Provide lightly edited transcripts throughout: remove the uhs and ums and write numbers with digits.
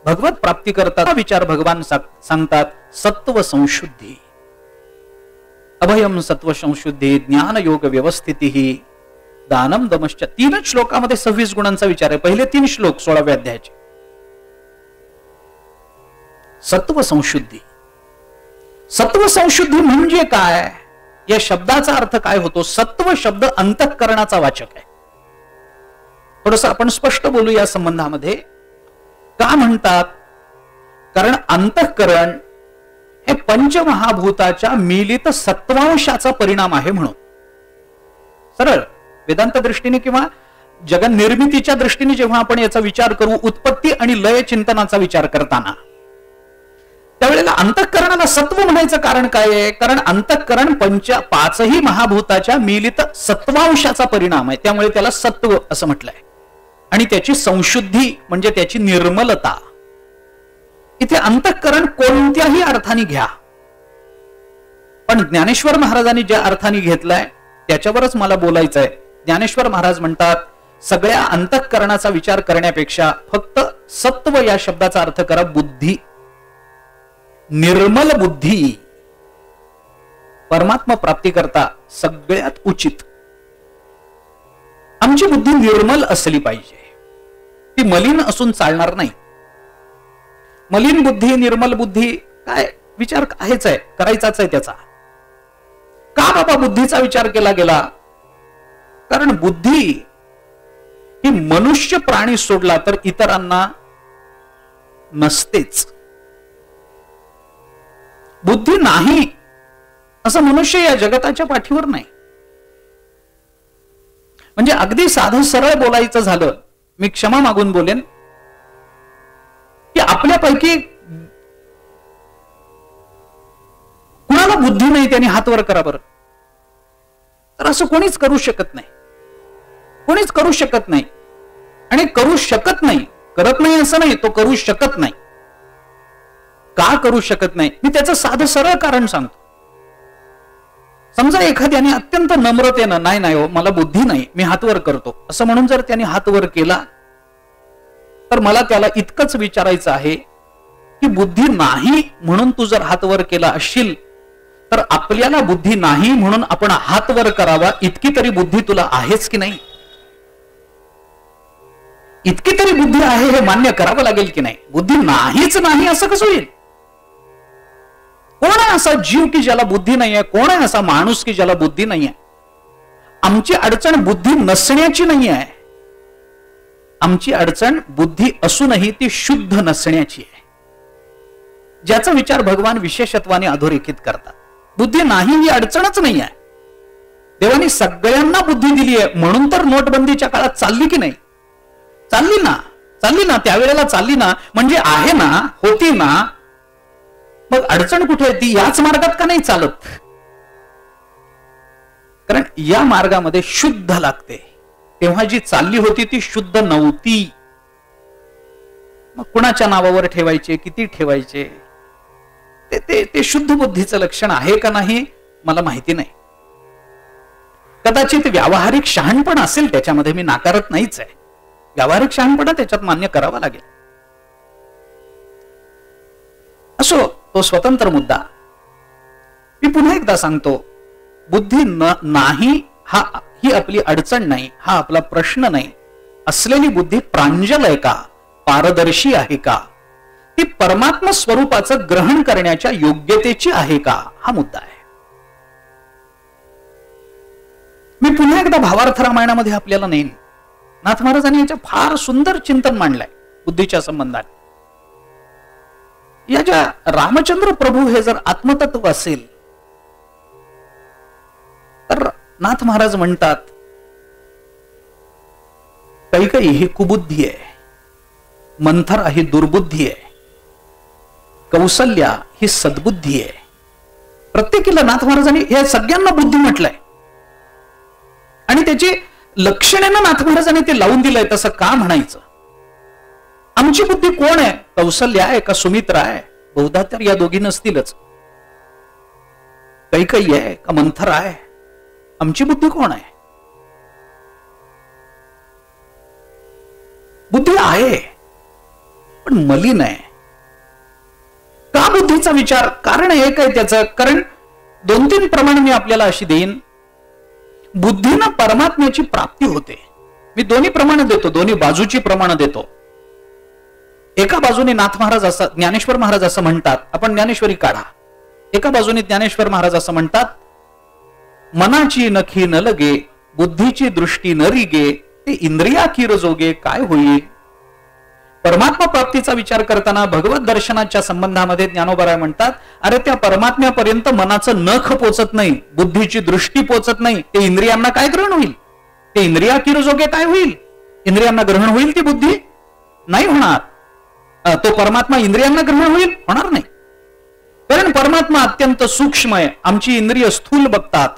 भगवत प्राप्ती करता विचार भगवान सांगतात सत्व संशुद्धी, अभयम सत्व संशुद्धी, ज्ञान योग व्यवस्थिती, दानम दमश्च. 3 श्लोकामध्ये 26 गुणांचा विचार आहे. पहिले 3 श्लोक 16व्या अध्यायाचे. सत्व संशुद्धी. सत्व संशुद्धी म्हणजे काय? या शब्दाचा अर्थ काय होतो? सत्व शब्द अंतःकरणाचा वाचक आहे. थोडंसं आपण स्पष्ट बोलू या संबंधामध्ये. का म्हणतात? कारण अंतःकरण हे पंचमहाभूताच्या मिलित सत्वांशाचा परिणाम आहे म्हणून. सरळ वेदांत दृष्टीने किंवा जगन निर्मितीच्या दृष्टीने जेव्हा आपण याचा विचार करू, उत्पत्ती आणि लय चिंतनाचा विचार करताना, त्यावेळेला अंतःकरणाला सत्व म्हणायचं कारण काय आहे? कारण अंतःकरण 5ही महाभूताच्या मिलित सत्वांशाचा परिणाम आहे, त्यामुळे त्याला सत्व असं म्हटलंय. आणि त्याची संशुद्धी म्हणजे त्याची निर्मलता. इथे अंतःकरण कोणत्याही अर्थाने घ्या, पण ज्ञानेश्वर महाराजांनी ज्या अर्थाने घेतलाय त्याच्यावरच मला बोलायचं आहे. ज्ञानेश्वर महाराज म्हणतात सगळ्या अंतःकरणाचा विचार करण्यापेक्षा फक्त सत्व या शब्दाचा अर्थ करा बुद्धी, निर्मल बुद्धी. परमात्मा प्राप्ती करता सगळ्यात उचित आमची बुद्धी निर्मल असली पाहिजे. ती मलिन असून चालणार नाही. मलिन बुद्धी, निर्मल बुद्धी काय विचार आहेच आहे, करायचाच आहे त्याचा. का बाबा बुद्धीचा विचार केला गेला? कारण बुद्धी ही मनुष्य प्राणी सोडला तर इतरांना नसतेच. बुद्धी नाही असं मनुष्य या जगताच्या पाठीवर नाही. म्हणजे अगदी साधं सरळ बोलायचं झालं, मी क्षमा मागून बोलेन की आपल्यापैकी कुणाला बुद्धी नाही त्याने हात वर करा बरं. तर असं कोणीच करू शकत नाही. कोणीच करू शकत नाही. आणि करू शकत नाही, करत नाही असं नाही, तो करू शकत नाही. का करू शकत नाही? मी त्याचं साधं सरळ कारण सांगतो. समजा एखाद्याने अत्यंत नम्रतेनं नाही नाही हो मला बुद्धी नाही, मी हात वर करतो असं म्हणून जर त्याने हात वर केला, तर मला त्याला इतकंच विचारायचं आहे की बुद्धी नाही म्हणून तू जर हात वर केला असशील तर आपल्याला बुद्धी नाही म्हणून आपण हात वर करावा इतकी तरी बुद्धी तुला आहेच की नाही? इतकी तरी बुद्धी आहे हे मान्य करावं लागेल की नाही? बुद्धी नाहीच नाही असं कसं होईल? कोण आहे असा जीव की ज्याला बुद्धी नाहीये? कोण आहे असा माणूस की ज्याला बुद्धी नाहीये? आमची अडचण बुद्धी नसण्याची नाही आहे. आमची अडचण बुद्धी असूनही ती शुद्ध नसण्याची आहे, ज्याचा विचार भगवान विशेषत्वाने अधोरेखित करतात. बुद्धी नाही ही अडचणच नाही आहे. देवाने सगळ्यांना बुद्धी दिली आहे म्हणून तर नोटबंदीच्या काळात चालली की नाही? चालली ना, चालली ना, त्यावेळेला चालली ना, म्हणजे आहे ना, होती ना. मग अडचण कुठे आहे? ती याच मार्गात का नाही चालत? कारण या मार्गामध्ये शुद्ध लागते. तेव्हा जी चालली होती ती शुद्ध नव्हती. मग कुणाच्या नावावर ठेवायचे, किती ठेवायचे, ते शुद्ध बुद्धीचं लक्षण आहे का नाही मला माहिती नाही. कदाचित व्यावहारिक शहाणपण असेल त्याच्यामध्ये, मी नाकारत नाहीच आहे. व्यावहारिक शहाणपणा त्याच्यात मान्य करावा लागेल. असो, तो स्वतंत्र मुद्दा. मी पुन्हा एकदा सांगतो, बुद्धी नाही ही आपली अडचण नाही, हा आपला प्रश्न नाही. असलेली बुद्धी प्रांजल आहे का? पारदर्शी आहे का? ती परमात्मा स्वरूपाचं ग्रहण करण्याच्या योग्यतेची आहे का? हा मुद्दा आहे. मी पुन्हा एकदा भावार्थ रामायणामध्ये आपल्याला नेईन. नाथ महाराजांनी याच्या फार सुंदर चिंतन मांडलंय बुद्धीच्या संबंधात. या ज्या रामचंद्र प्रभू हे जर आत्मतत्व असेल तर नाथ महाराज म्हणतात कैकेयी ही कुबुद्धी आहे, मंथरा ही दुर्बुद्धी आहे, कौसल्या ही सद्बुद्धी आहे. प्रत्येकीला नाथ महाराजांनी या सगळ्यांना बुद्धी म्हटलंय आणि त्याची लक्षणेनं नाथ महाराजांनी ते लावून दिलंय. तसं का म्हणायचं? आमची बुद्धी कोण आहे? कौसल्या आहे का सुमित्रा आहे? बहुधा तर या दोघी नसतीलच. कैकेयी आहे का मंथरा आहे? आमची बुद्धी कोण आहे? बुद्धी आहे पण मलिन आहे. का बुद्धीचा विचार? कारण एक आहे त्याचं. कारण 2-3 प्रमाण मी आपल्याला अशी देईन. बुद्धीनं परमात्म्याची प्राप्ती होते. मी दोन्ही प्रमाण देतो, दोन्ही बाजूची प्रमाण देतो. एका बाजूने नाथ महाराज असं, ज्ञानेश्वर महाराज असं म्हणतात, आपण ज्ञानेश्वरी काढा. एका बाजूने ज्ञानेश्वर महाराज असं म्हणतात, मनाची नखी न लगे, बुद्धीची दृष्टी न रिगे, ते इंद्रिया किर जोगे काय होईल. परमात्मा प्राप्तीचा विचार करताना भगवत दर्शनाच्या संबंधामध्ये ज्ञानोबराय म्हणतात, अरे त्या परमात्म्यापर्यंत मनाचं नख पोचत नाही, बुद्धीची दृष्टी पोचत नाही, ते इंद्रियांना काय ग्रहण होईल. ते इंद्रिया किर जोगे काय होईल. इंद्रियांना ग्रहण होईल ती बुद्धी? नाही होणार. तो परमात्मा इंद्रियांना ग्रहण होईल? होणार नाही. कारण परमात्मा अत्यंत सूक्ष्म आहे. आमची इंद्रिय स्थूल बघतात.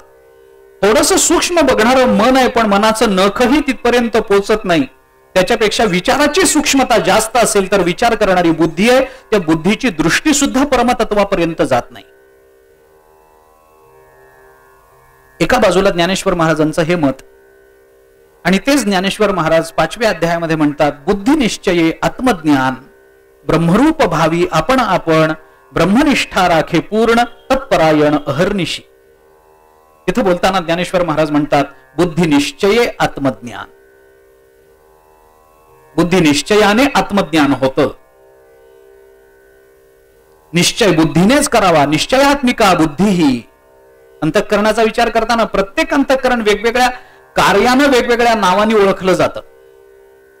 थोडस सूक्ष्म बघणारं मन आहे, पण मनाचं नखही तिथपर्यंत पोचत नाही. त्याच्यापेक्षा विचाराची सूक्ष्मता जास्त असेल तर विचार करणारी बुद्धी आहे, त्या बुद्धीची दृष्टी सुद्धा परमतत्वापर्यंत जात नाही. एका बाजूला ज्ञानेश्वर महाराजांचं हे मत, आणि तेच ज्ञानेश्वर महाराज 5व्या अध्यायामध्ये म्हणतात, बुद्धी निश्चये आत्मज्ञान ब्रह्मरूप भावी आपण आपण ब्रह्मनिष्ठा राखे पूर्ण तत्परायण अहर्निशी. इथं बोलताना ज्ञानेश्वर महाराज म्हणतात, बुद्धी निश्चये आत्मज्ञान. बुद्धी निश्चयाने आत्मज्ञान होतं. निश्चय बुद्धीनेच करावा. निश्चयात्मिका बुद्धी ही. अंतःकरणाचा विचार करताना प्रत्येक अंतःकरण वेगवेगळ्या कार्यानं वेगवेगळ्या नावाने ओळखलं जातं.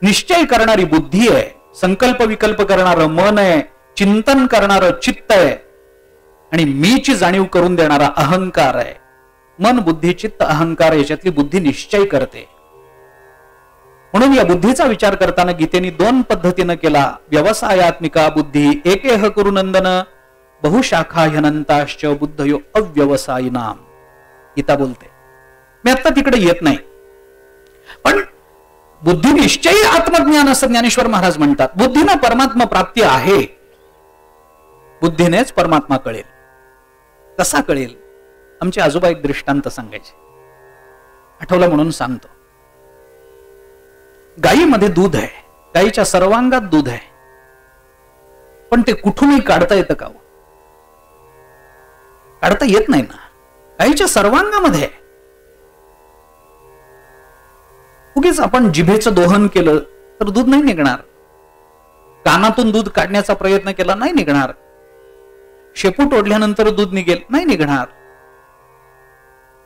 निश्चय करणारी बुद्धी आहे, संकल्प विकल्प करणारं मन आहे, चिंतन करणारं चित्त आहे, आणि मीची जाणीव करून देणारा अहंकार आहे. मन, बुद्धी, चित्त, अहंकार याच्यातली बुद्धी निश्चय करते. म्हणून या बुद्धीचा विचार करताना गीतेने 2 पद्धतीनं केला. व्यवसायात्मिका बुद्धी एकेह कुरुनंदन बहुशाखा ह्यनंताश्च बुद्धयो अव्यवसायिनाम. गीता बोलते. मी आता तिकडे येत नाही, पण बुद्धी निश्चयी आत्मज्ञान असं ज्ञानेश्वर महाराज म्हणतात. बुद्धीनं परमात्मा प्राप्ती आहे. बुद्धीनेच परमात्मा कळेल. कसा कळेल? आमचे आजोबा एक दृष्टांत सांगायचे, आठवलं म्हणून सांगतो. गायीमध्ये दूध आहे, गायीच्या सर्वांगात दूध आहे, पण ते कुठूनही काढता येतं का? काढता येत नाही ना. गायीच्या सर्वांगामध्ये आहे. उगीच आपण जिभेचं दोहन केलं तर दूध नाही निघणार. कानातून दूध काढण्याचा प्रयत्न केला, नाही निघणार. शेपूट ओढल्यानंतर दूध निघेल, नाही निघणार.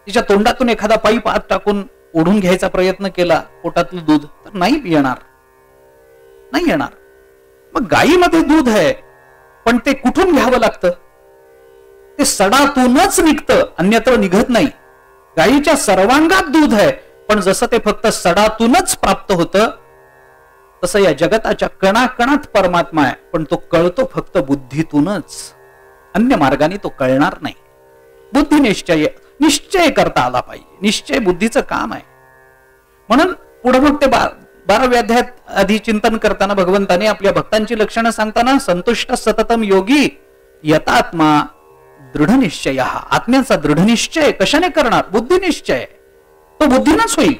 तिच्या तोंडातून एखादा पाईप आत टाकून ओढून घ्यायचा प्रयत्न केला पोटातलं दूध, तर नाही येणार, नाही येणार. मग गायीमध्ये दूध आहे, पण ते कुठून घ्यावं लागतं? ते सडातूनच निघतं, अन्यत्र निघत नाही. गायीच्या सर्वांगात दूध आहे, पण जसं ते फक्त सडातूनच प्राप्त होतं, तसं या जगताच्या कणाकणात परमात्मा आहे, पण तो कळतो फक्त बुद्धीतूनच. अन्य मार्गाने तो कळणार नाही. बुद्धी निश्चय करता आला पाहिजे. निश्चय बुद्धीचं काम आहे. म्हणून पुढे मग ते 12व्या अध्यायात आधी चिंतन करताना भगवंताने आपल्या भक्तांची लक्षणं सांगताना, संतुष्ट सततम योगी यतात्मा दृढ निश्चय. आत्म्याचा दृढ निश्चय कशाने करणार? बुद्धी निश्चय. तो बुद्धीनच होईल,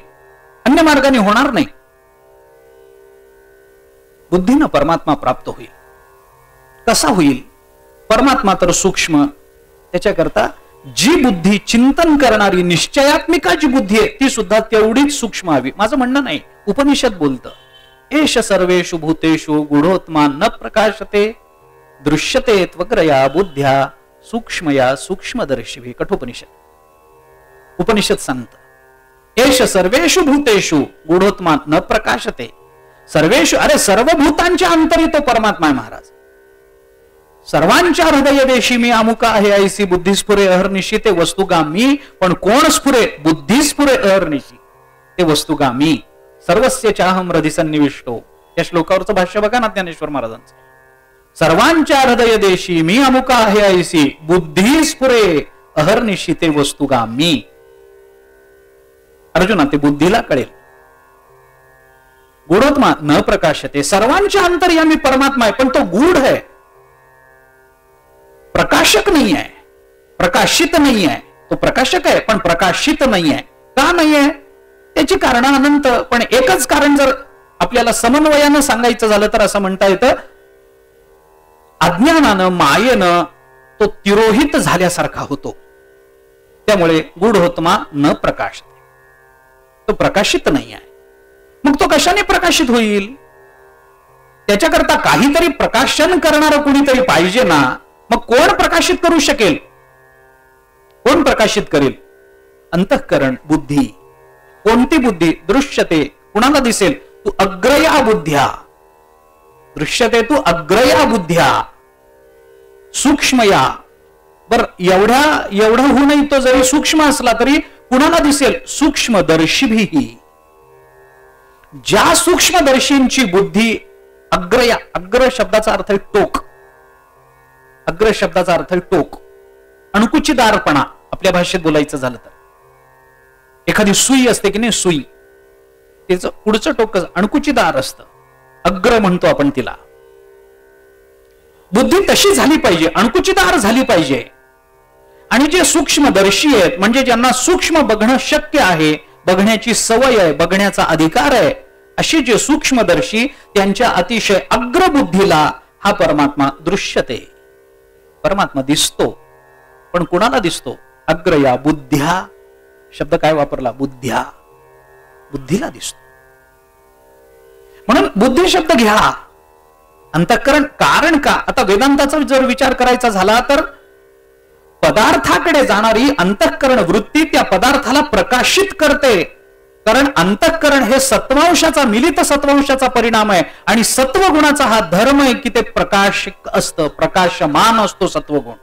अन्य मार्गाने होणार नाही. बुद्धीनं परमात्मा प्राप्त होईल. कसा होईल? परमात्मा तर सूक्ष्म, त्याच्याकरता जी बुद्धी चिंतन करणारी निश्चयात्मिका जी बुद्धी आहे ती सुद्धा तेवढीच सूक्ष्म हवी. माझं म्हणणं नाही, उपनिषद बोलतं, एष सर्वेषु भूतेषु गूढोत्मा न प्रकाशते दृश्यते त्वग्रया बुद्ध्या सूक्ष्मया सूक्ष्मदर्शिभी. कठोपनिषद. उपनिषद सांगतं, एष सर्वेषु भूतेषु गूढोत्मा न प्रकाशते. सर्वेषु, अरे सर्व भूतांच्या अंतरी तो परमात्मा आहे महाराज. सर्वांच्या हृदय देशी मी अमुका आहे ऐसी बुद्धी स्फुरे अहर्निशी. ते वस्तुगामी, पण कोण स्फुरे? बुद्धी स्फुरे अहर्निशी. ते वस्तुगामी. सर्वस्य चाहम हृदि सन्निविष्टो. या श्लोकावरचं भाष्य बघा ना ज्ञानेश्वर महाराजांचं. सर्वांच्या हृदय देशी मी अमुका आहे ऐसी बुद्धी स्फुरे अहर्निशी. ते वस्तुगामी. अर्जुना, ते बुद्धीला कळेल. गूढोत्मा न प्रकाशते. सर्वांच्या अंतर्यामी परमात्मा आहे, पण तो गूढ आहे, प्रकाशक नाही आहे, प्रकाशित नाही आहे. तो प्रकाशक आहे पण प्रकाशित नाही आहे. का नाही आहे? त्याची कारण अनंत, पण एकच कारण जर आपल्याला समन्वयानं सांगायचं झालं तर असं म्हणता येतं, अज्ञानानं मायेनं तो तिरोहित झाल्यासारखा होतो. त्यामुळे गूढोत्मा न प्रकाशते, तो प्रकाशित नाही आहे. मग तो कशाने प्रकाशित होईल? त्याच्याकरता काहीतरी प्रकाशन करणारं कुणीतरी पाहिजे ना. मग कोण प्रकाशित करू शकेल? कोण प्रकाशित करेल? अंतःकरण, बुद्धी. कोणती बुद्धी? दृश्यते. कुणाला दिसेल? तू अग्रया बुद्ध्या. दृश्यते तू अग्रया बुद्ध्या, सूक्ष्मया. बर, एवढा होऊनही तो जरी सूक्ष्म असला तरी कुणाला दिसेल? सूक्ष्मदर्शीभिः. ज्या सूक्ष्मदर्शींची बुद्धी अग्रया, अग्र शब्दाचा अर्थ आहे टोक. अग्र शब्दाचा अर्थ आहे टोक, अणकुचीदारपणा आपल्या भाषेत बोलायचं झालं तर. एखादी सुई असते की नाही, सुई, त्याचं पुढचं टोक अणकुचीदार असतं, अग्र म्हणतो आपण तिला. बुद्धी तशी झाली पाहिजे, अणकुचीदार झाली पाहिजे. आणि जे सूक्ष्मदर्शी आहेत, म्हणजे ज्यांना सूक्ष्म बघणं शक्य आहे, बघण्याची सवय आहे, बघण्याचा अधिकार आहे, अशी जे सूक्ष्मदर्शी, त्यांच्या अतिशय अग्रबुद्धीला हा परमात्मा दृश्यते. परमात्मा दिसतो. पण कुणाला दिसतो? अग्रया बुद्ध्या. शब्द काय वापरला? बुद्ध्या. बुद्धीला दिसतो. म्हणून बुद्धी शब्द घ्या. अंतःकरण. कारण का? आता वेदांताचा जर विचार करायचा झाला तर पदार्थाकडे जाणारी अंतःकरण वृत्ती त्या पदार्थाला प्रकाशित करते. कारण अंतःकरण हे सत्वांशाचा, मिलित सत्वांशाचा परिणाम आहे. आणि सत्वगुणाचा हा धर्म आहे की ते प्रकाशक असतं, प्रकाशमान असतो सत्वगुण.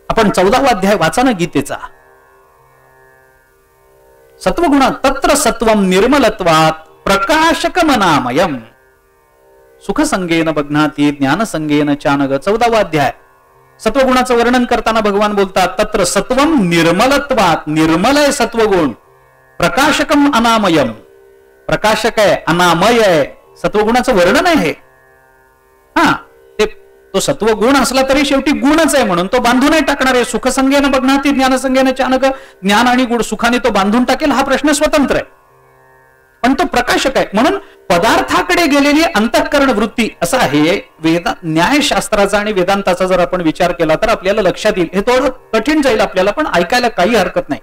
आपण 14वा अध्याय वाचा ना गीतेचा. सत्वगुणा तत्र सत्वम निर्मलत्वात् प्रकाशकमनामयम् सुखसंगेन बघ्नाति ज्ञानसंगेन चानग. 14वा अध्याय. सत्वगुणाचं वर्णन करताना भगवान बोलतात तत्र सत्वम निर्मलत्वात्. निर्मल आहे सत्वगुण. प्रकाशकम अनामयम. प्रकाशक आहे, अनामय आहे. सत्वगुणाचं वर्णन आहे. हा, तो सत्वगुण असला तरी शेवटी गुणच आहे म्हणून तो बांधून नाही टाकणार आहे. सुखसंगेन बघ्नाति ज्ञानसंगेन चानग. ज्ञान आणि गुण सुखाने तो बांधून टाकेल हा प्रश्न स्वतंत्र आहे, पण तो प्रकाशक आहे. म्हणून पदार्थाकडे गेलेली अंतःकरण वृत्ती असं आहे. न्यायशास्त्राचा आणि वेदांताचा जर आपण विचार केला तर आपल्याला लक्षात येईल. हे थोडं कठीण जाईल आपल्याला, पण ऐकायला काही हरकत नाही.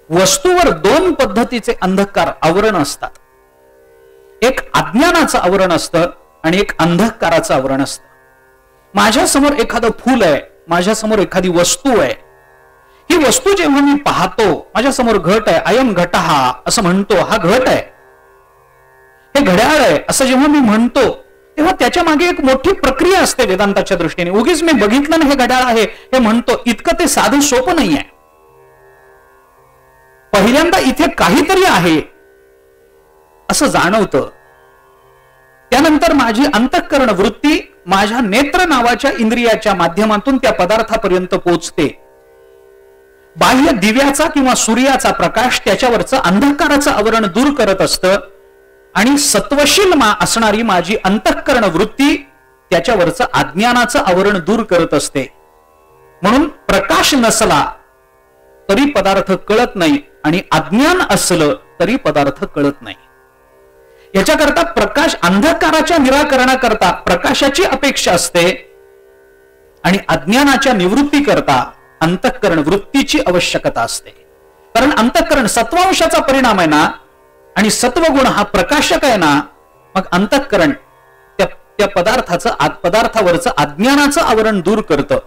वस्तूवर 2 पद्धतीचे अंधकार आवरण असतात. एक अज्ञानाचं आवरण असतं आणि एक अंधकाराचं आवरण असतं. माझ्यासमोर एखादं फूल आहे, माझ्यासमोर एखादी वस्तू आहे. ही वस्तू जेव्हा मी पाहतो, माझ्यासमोर घट आहे, अयम घटः असं म्हणतो, हा घट आहे, हे घड्याळ आहे असं जेव्हा मी म्हणतो, तेव्हा त्याच्या मागे एक मोठी प्रक्रिया असते वेदांताच्या दृष्टीने. उगीच मी बघितलं ना हे घड्याळ आहे हे म्हणतो, इतकं ते साधं सोपं नाही आहे. पहिल्यांदा इथे काहीतरी आहे असं जाणवतं. त्यानंतर माझी अंतःकरण वृत्ती माझ्या नेत्र नावाच्या इंद्रियाच्या माध्यमातून त्या पदार्थापर्यंत पोहोचते. बाह्य दिव्याचा किंवा सूर्याचा प्रकाश त्याच्यावरचं अंधकाराचं आवरण दूर करत असतं आणि सत्वशील असणारी माझी अंतःकरण वृत्ती त्याच्यावरचं अज्ञानाचं आवरण दूर करत असते. म्हणून प्रकाश नसला तरी पदार्थ कळत नाही आणि अज्ञान असलं तरी पदार्थ कळत नाही. याच्याकरता प्रकाश, अंधकाराच्या निराकरणाकरता प्रकाशाची अपेक्षा असते आणि अज्ञानाच्या निवृत्ती करता अंतःकरण वृत्तीची आवश्यकता असते. कारण अंतःकरण सत्वांशाचा परिणाम आहे ना, आणि सत्वगुण हा प्रकाशक आहे ना, मग अंतःकरण त्या पदार्थावरचं अज्ञानाचं आवरण दूर करतं.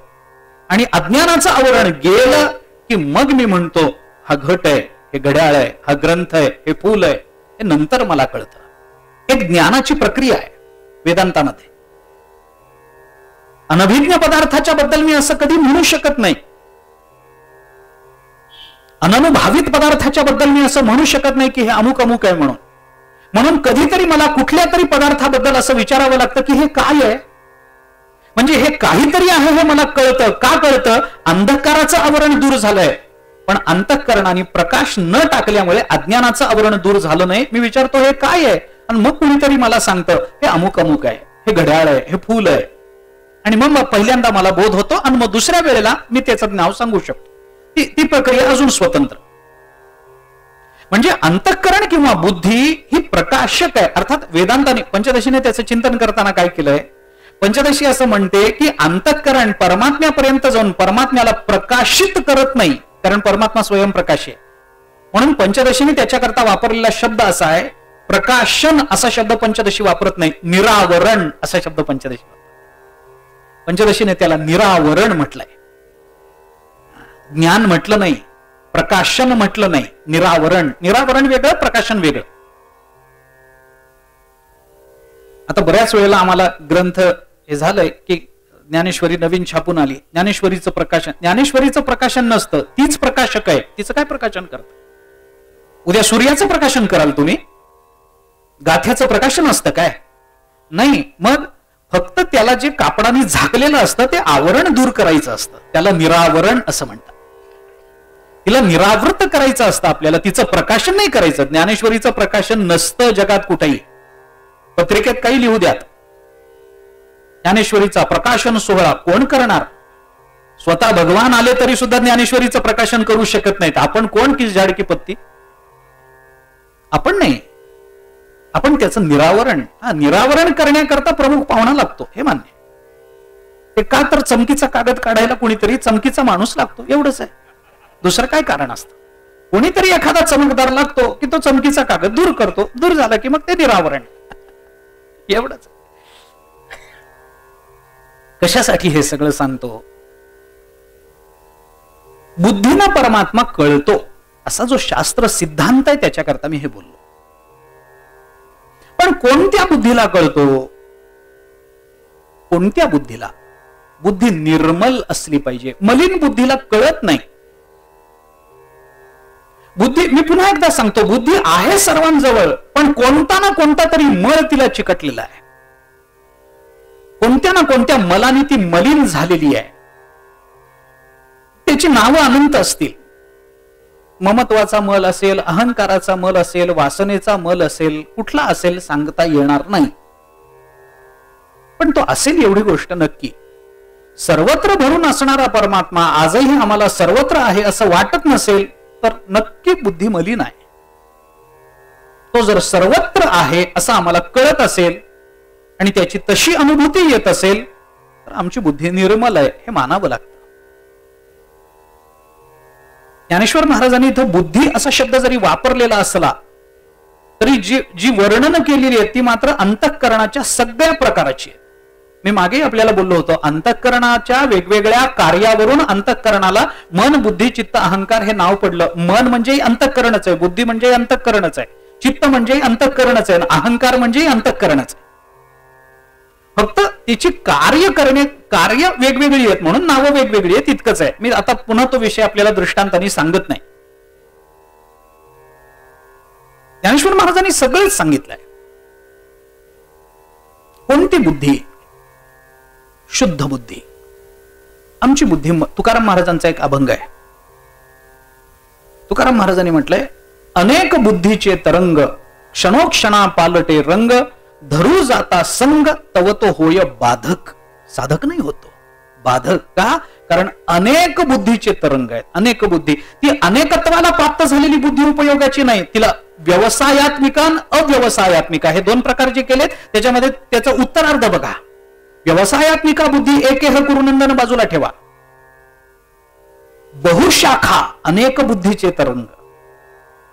आणि अज्ञानाचं आवरण गेलं की मग मी म्हणतो हा घट आहे, हे घड्याळ आहे, हा ग्रंथ आहे, हे फूल आहे, हे नंतर मला कळतं. एक ज्ञानाची प्रक्रिया आहे वेदांतामध्ये. अनभिज्ञ पदार्थाच्या बद्दल मी असं कधी म्हणू शकत नाही. अननुभवित पदार्थाच्या बद्दल मी असं म्हणू शकत नाही की हे अमुक अमुक आहे म्हणून. म्हणून कधीतरी मला कुठल्या तरी पदार्थाबद्दल असं विचारावं लागतं की हे काय आहे. म्हणजे हे काहीतरी आहे हे मला कळतं. का कळतं? अंधकाराचं आवरण दूर झालंय, पण अंतःकरणाने प्रकाश न टाकल्यामुळे अज्ञानाचं आवरण दूर झालं नाही. मी विचारतो हे काय आहे, आणि मग कुणीतरी मला सांगतं हे अमुक अमुक आहे, हे घड्याळ आहे, हे फूल आहे. आणि मग पहिल्यांदा मला बोध होतो आणि मग दुसऱ्या वेळेला मी त्याचं नाव सांगू शकतो. ती प्रक्रिया अजून स्वतंत्र. म्हणजे अंतःकरण किंवा बुद्धी ही प्रकाशक आहे. अर्थात वेदांताने पंचदशीने त्याचं चिंतन करताना काय केलंय, पंचदशी असं म्हणते की अंतःकरण परमात्म्यापर्यंत जाऊन परमात्म्याला प्रकाशित करत नाही, कारण परमात्मा स्वयंप्रकाश आहे. म्हणून पंचदशीने त्याच्याकरता वापरलेला शब्द असा आहे, प्रकाशन असा शब्द पंचदशी वापरत नाही, निरावरण असा शब्द पंचदशी वापरत. पंचदशीने त्याला निरावरण म्हटलंय, ज्ञान म्हटलं नाही, प्रकाशन म्हटलं नाही, निरावरण. निरावरण वेगळं, प्रकाशन वेगळं. आता बऱ्याच वेळेला आम्हाला ग्रंथ हे झालंय की ज्ञानेश्वरी नवीन छापून आली, ज्ञानेश्वरीचं प्रकाशन. ज्ञानेश्वरीचं प्रकाशन नसतं, तीच प्रकाशक आहे, तिचं काय प्रकाशन करत. उद्या सूर्याचं प्रकाशन कराल तुम्ही, गाथ्याचं प्रकाशन असतं काय नाही. मग फक्त त्याला जे कापडाने झाकलेलं असतं ते आवरण दूर करायचं असतं, त्याला निरावरण असं म्हणतात. तिला निरावृत करायचं असतं आपल्याला, तिचं प्रकाशन नाही करायचं. ज्ञानेश्वरीचं प्रकाशन नसतं जगात कुठेही, पत्रिकेत काही लिहू द्यात. ज्ञानेश्वरीचा प्रकाशन सोहळा कोण करणार? स्वतः भगवान आले तरी सुद्धा ज्ञानेश्वरीचं प्रकाशन करू शकत नाहीत. आपण कोण की झाड की पत्ती? आपण नाही, आपण त्याचं निरावरण. निरावरण करण्याकरता प्रमुख पाहुणा लागतो, हे मान्य. ते का तर चमकीचा कागद काढायला कोणीतरी चमकीचा माणूस लागतो, एवढंच आहे. दुसरं काय कारण असतं? कोणीतरी एखादा चमकदार लागतो की तो चमकीचा कागद दूर करतो, दूर झाला की मग ते निरावरण, एवढंच. कशासाठी हे सगळं सांगतो? बुद्धीनं परमात्मा कळतो असा जो शास्त्र सिद्धांत आहे त्याच्याकरता मी हे बोललो. पण कोणत्या बुद्धीला कळतो? कोणत्या बुद्धीला? बुद्धी निर्मल असली पाहिजे, मलिन बुद्धीला कळत नाही. बुद्धी, मी पुन्हा एकदा सांगतो, बुद्धी आहे सर्वांजवळ, पण कोणता ना कोणता तरी मळ तिला चिकटलेला आहे. कोणत्या ना कोणत्या मलाने ती मलिन झालेली आहे. त्याची नावं अनंत असतील. ममत्वाचा मल असेल, अहंकाराचा मल असेल, वासनेचा मल असेल, कुठला असेल सांगता येणार नाही. पण तो असेल एवढी गोष्ट नक्की. सर्वत्र भरून असणारा परमात्मा आजही आम्हाला सर्वत्र आहे असं वाटत नसेल तर नक्की बुद्धी मलिन आहे. तो जर सर्वत्र आहे असं आम्हाला कळत असेल आणि त्याची तशी अनुभूती येत असेल तर आमची बुद्धी निर्मल आहे हे मानावं लागतं. ज्ञानेश्वर महाराजांनी इथं बुद्धी असा शब्द जरी वापरलेला असला तरी जी वर्णन केलेली आहे ती मात्र अंतःकरणाच्या सगळ्या प्रकाराची आहे. मी मागे आपल्याला बोललो होतो, अंतःकरणाच्या वेगवेगळ्या कार्यावरून अंतःकरणाला मन, बुद्धी, चित्त, अहंकार हे नाव पडलं. मन म्हणजे अंतःकरणच आहे, बुद्धी म्हणजे अंतःकरणच आहे, चित्त म्हणजे अंतःकरणच आहे, अहंकार म्हणजे अंतःकरणच आहे. फक्त तिची कार्य वेगवेगळी आहेत म्हणून नावं वेगवेगळी आहेत, तितकंच आहे. मी आता पुन्हा तो विषय आपल्याला दृष्टांताने सांगत नाही. ज्ञानेश्वर महाराजांनी सगळंच सांगितलंय. कोणती बुद्धी? शुद्ध बुद्धी. आमची बुद्धी, तुकाराम महाराजांचा एक अभंग आहे. तुकाराम महाराजांनी म्हटलंय, अनेक बुद्धीचे तरंग क्षणोक्षणा पालटे रंग धरू जाता संग तव तो होय बाधक. साधक नाही होतो, बाधक. का? कारण अनेक बुद्धीचे तरंग आहेत, अनेक बुद्धी. ती अनेकत्वाला प्राप्त झालेली बुद्धी उपयोगाची नाही. तिला व्यवसायात्मिका आणि अव्यवसायात्मिका हे दोन प्रकार जे केलेत त्याच्यामध्ये त्याचा उत्तरार्ध बघा. व्यवसायात्मिका बुद्धी एकेह कुरुनंदन बाजूला ठेवा. बहुशाखा अनेक बुद्धीचे तरंग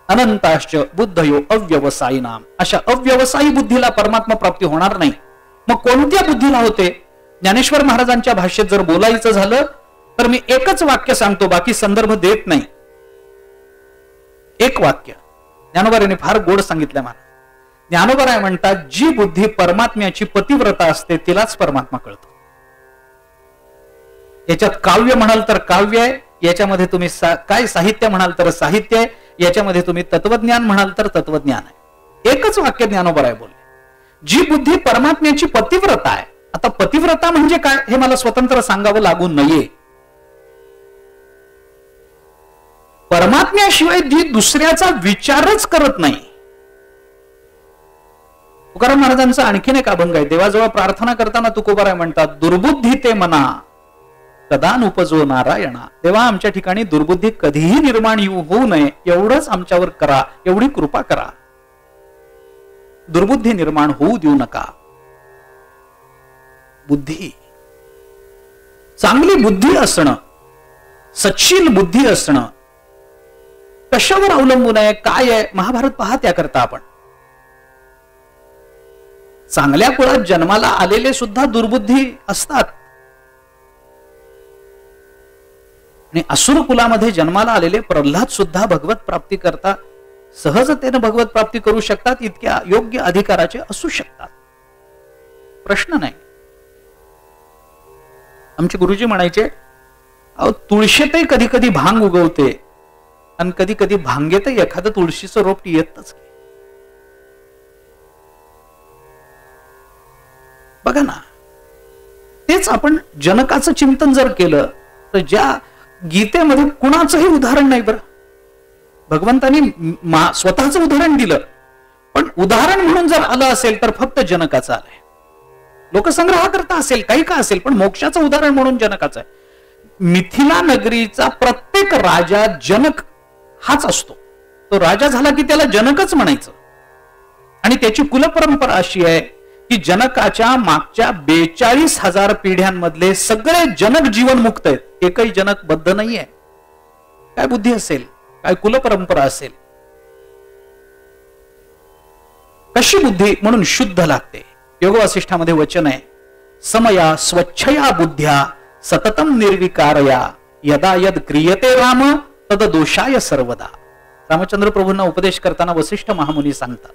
अनंताश्च बुद्धयो अव्यवसायी नाम. अशा अव्यवसायी बुद्धीला परमात्मा प्राप्ती होणार नाही. मग कोणत्या बुद्धीला होते? ज्ञानेश्वर महाराजांच्या भाषेत जर बोलायचं झालं तर मी एकच वाक्य सांगतो, बाकी संदर्भ देत नाही. एक वाक्य ज्ञानोबारांनी फार गोड सांगितलं मला. ज्ञानोबाराय म्हणतात, जी बुद्धी परमात्म्याची पतिव्रता असते तिलाच परमात्मा कळतो. याच्यात काव्य म्हणाल तर काव्य आहे, याच्यामध्ये तुम्ही काय साहित्य म्हणाल तर साहित्य आहे, याच्यामध्ये तुम्ही तत्वज्ञान म्हणाल तर तत्वज्ञान आहे. एकच वाक्य ज्ञानोबाराय बोलले, जी बुद्धी परमात्म्याची पतिव्रता आहे. आता पतिव्रता म्हणजे काय हे मला स्वतंत्र सांगावं लागू नये. परमात्म्याशिवाय जी दुसऱ्याचा विचारच करत नाही. तुकाराम महाराजांचा आणखीन एक अभंग आहे. देवाजवळ प्रार्थना करताना तुकोबाराय म्हणतात, दुर्बुद्धी ते मना कदानुपजो नारायणा. तेव्हा आमच्या ठिकाणी दुर्बुद्धी कधीही निर्माण होऊ नये एवढंच आमच्यावर करा, एवढी कृपा करा. दुर्बुद्धी निर्माण होऊ देऊ नका. बुद्धी, चांगली बुद्धी असणं, सच्शील बुद्धी असणं कशावर अवलंबून आहे, काय आहे? महाभारत पहा. त्याकरता आपण चांगल्या कुळात जन्माला आलेले सुद्धा दुर्बुद्धी असतात आणि असुर कुलामध्ये जन्माला आलेले प्रल्हाद सुद्धा भगवत प्राप्ती करता सहजतेने भगवत प्राप्ती करू शकतात, इतक्या योग्य अधिकाराचे असू शकतात. प्रश्न नाही. आमचे गुरुजी म्हणायचे, अहो तुळशीतही कधी कधी भांग उगवते आणि कधी कधी भांगेतही एखादं तुळशीचं रोप येतच. बघा ना, तेच आपण जनकाचं चिंतन जर केलं तर ज्या गीतेमध्ये कुणाचंही उदाहरण नाही. बरं, भगवंतांनी स्वतःचं उदाहरण दिलं, पण उदाहरण म्हणून जर आलं असेल तर फक्त जनकाचं आलंय. लोकसंग्रह करता असेल, काही का असेल, पण मोक्षाचं उदाहरण म्हणून जनकाचं आहे. मिथिला नगरीचा प्रत्येक राजा जनक हाच असतो. तो राजा झाला की त्याला जनकच म्हणायचं. आणि त्याची कुलपरंपरा अशी आहे की जनकाच्या मागच्या 42,000 पिढ्यांमधले सगळे जनक जीवनमुक्त आहेत, एकही जनक बद्ध नाहीये. काय बुद्धी असेल, काय कुलपरंपरा असेल, कशी बुद्धी? म्हणून शुद्ध लागते. योग वासिष्ठामध्ये वचन आहे, समया स्वच्छया बुद्ध्या सततम निर्विकारया यदा यद क्रियते राम तद दोषाय सर्वदा. रामचंद्र प्रभूंना उपदेश करताना वसिष्ठ महामुनी सांगतात,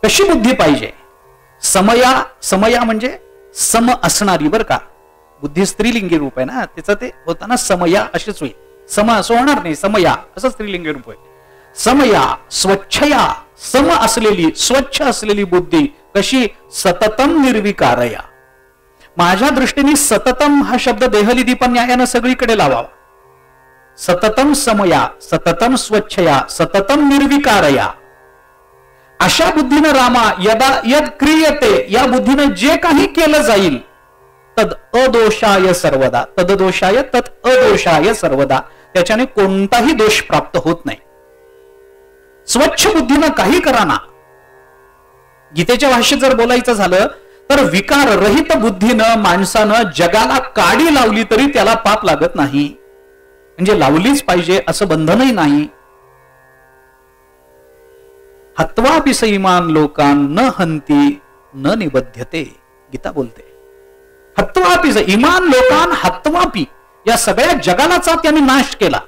कशी बुद्धी पाहिजे? समया, समया म्हणजे सम असणारी. बर का, बुद्धी स्त्रीलिंगी रूप आहे ना, त्याचं ते होताना समया अशीच होईल. सम असं होणार नाही, समया असं स्त्रीलिंगी रूप आहे. समया स्वच्छया, सम असलेली, स्वच्छ असलेली बुद्धी. कशी? सततम निर्विकारया. माझ्या दृष्टीने सततम हा शब्द देहली दीपन्यायानं सगळीकडे लावावा. सततम समया, सततम स्वच्छया, सततम निर्विकारया. अशा बुद्धीनं रामा यदा यद क्रियते, या बुद्धीनं जे काही केलं जाईल, तद अदोषाय सर्वदा. तददोषाय तद अदोषाय सर्वदा. त्याच्याने कोणताही दोष प्राप्त होत नाही. स्वच्छ बुद्धीनं काही करा ना. गीतेच्या भाषेत जर बोलायचं झालं तर विकार रहित बुद्धीनं माणसानं जगाला काडी लावली तरी त्याला पाप लागत नाही. म्हणजे लावलीच पाहिजे असं बंधनही नाही. हत्वापि सईमान लोकान न हंती न निबध्यते. गीता बोलते, हत्वापि इमान लोकान हत्वापि, या सगळ्या जगालाचा त्याने नाश केला.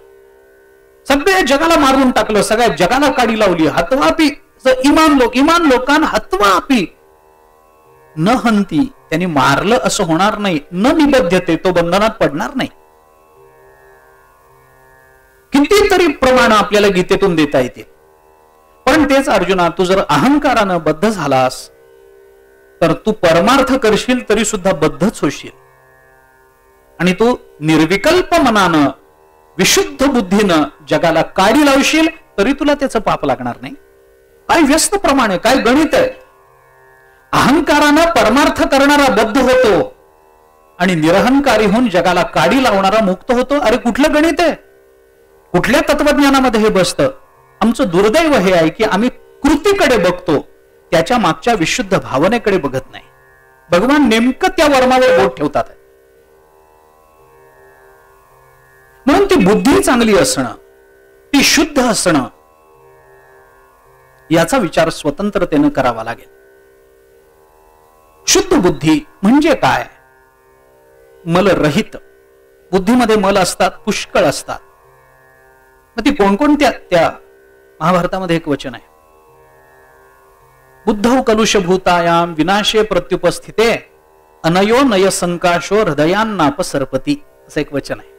सगळ्या जगाला मारून टाकलं, सगळ्या जगाला काडी लावली. हत्वापि इमान लोक, इमान लोकान हत्वापि न हंती, त्यांनी मारलं असं होणार नाही. न निबध्यते, तो बंधनात पडणार नाही. कितीतरी प्रमाण आपल्याला गीतेतून देता येतील. पण तेच अर्जुना, तू जर अहंकारानं बद्ध झालास तर तू परमार्थ करशील तरी सुद्धा बद्धच होशील. आणि तू निर्विकल्प मनानं, विशुद्ध बुद्धीनं जगाला काडी लावशील तरी तुला त्याचं पाप लागणार नाही. काय व्यस्त प्रमाण आहे, काय गणित आहे. अहंकारानं परमार्थ करणारा बद्ध होतो आणि निरहंकारी होऊन जगाला काडी लावणारा मुक्त होतो. अरे कुठलं गणित आहे, कुठल्या तत्वज्ञानामध्ये हे बसतं? आमचं दुर्दैव हे आहे की आम्ही कृतीकडे बघतो, त्याच्या मागच्या विशुद्ध भावनेकडे बघत नाही. भगवान नेमकं त्या वर्मावर बोट ठेवतात. म्हणून ती बुद्धी चांगली असणं, ती शुद्ध असणं, याचा विचार स्वतंत्रतेने करावा लागेल. शुद्ध बुद्धी म्हणजे काय? मलरहित. बुद्धीमध्ये मल असतात, पुष्कळ असतात. मग ती कोणकोणत्या? त्या महाभारतामध्ये एक वचन आहे, बुद्धौ कलुषभूतायाम विनाशे प्रत्युपस्थिते अनयो नय संकाशो हृदयान्नापसर्पती, असं एक वचन आहे.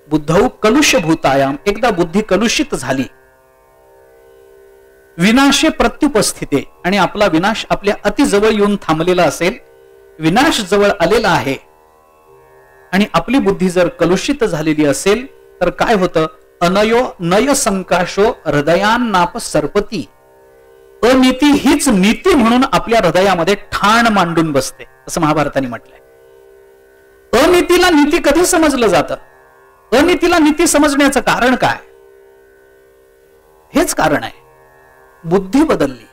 बुद्धौ कलुषभूतायाम, एकदा बुद्धी कलुषित झाली, विनाशे प्रत्युपस्थिते, आणि आपला विनाश आपल्या अतिजवळ येऊन थांबलेला असेल, विनाश जवळ आलेला आहे, आणि आपली बुद्धी जर कलुषित झालेली असेल तर काय होतं? अनयो नय संकाशो हृदयान्नाप सर्पती. अनीती हीच नीती म्हणून आपल्या हृदयामध्ये ठाण मांडून बसते, असं महाभारताने म्हटलंय. अनीतीला नीती कधी समजलं जातं? अनीतीला नीती समजण्याचं कारण काय? हेच कारण आहे, बुद्धी बदलली.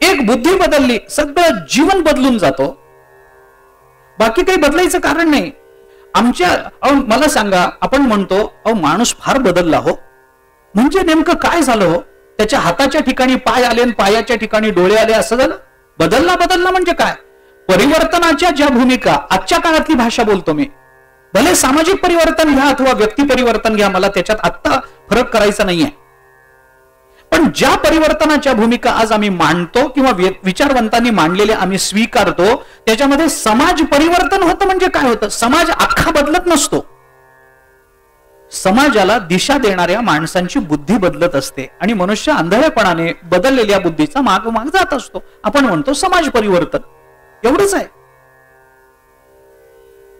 एक बुद्धी बदलली, सगळं जीवन बदलून जातो. बाकी काही बदलायचं कारण नाही. मला सांगा, आपण म्हणतो अहो माणूस फार बदलला हो, म्हणजे नेमकं काय झालं हो? त्याच्या हाताच्या ठिकाणी पाय आले आणि पायाच्या ठिकाणी डोळे आले असं झालं? बदलला म्हणजे काय? परिवर्तनाच्या ज्या भूमिका, आजच्या काळातली भाषा बोलतो मी, भले सामाजिक परिवर्तन घ्या अथवा व्यक्ती परिवर्तन घ्या, मला त्याच्यात आत्ता फरक करायचा नाहीये. पण ज्या परिवर्तनाच्या भूमिका आज आम्ही मांडतो किंवा विचारवंतांनी मांडलेले आम्ही स्वीकारतो, त्याच्यामध्ये समाज परिवर्तन होतं. म्हणजे काय होतं? समाज अख्खा बदलत नसतो. समाजाला दिशा देणाऱ्या माणसांची बुद्धी बदलत असते आणि मनुष्य आंधळेपणाने बदललेल्या बुद्धीचा मागोमाग जात असतो. आपण म्हणतो समाज परिवर्तन, एवढंच आहे.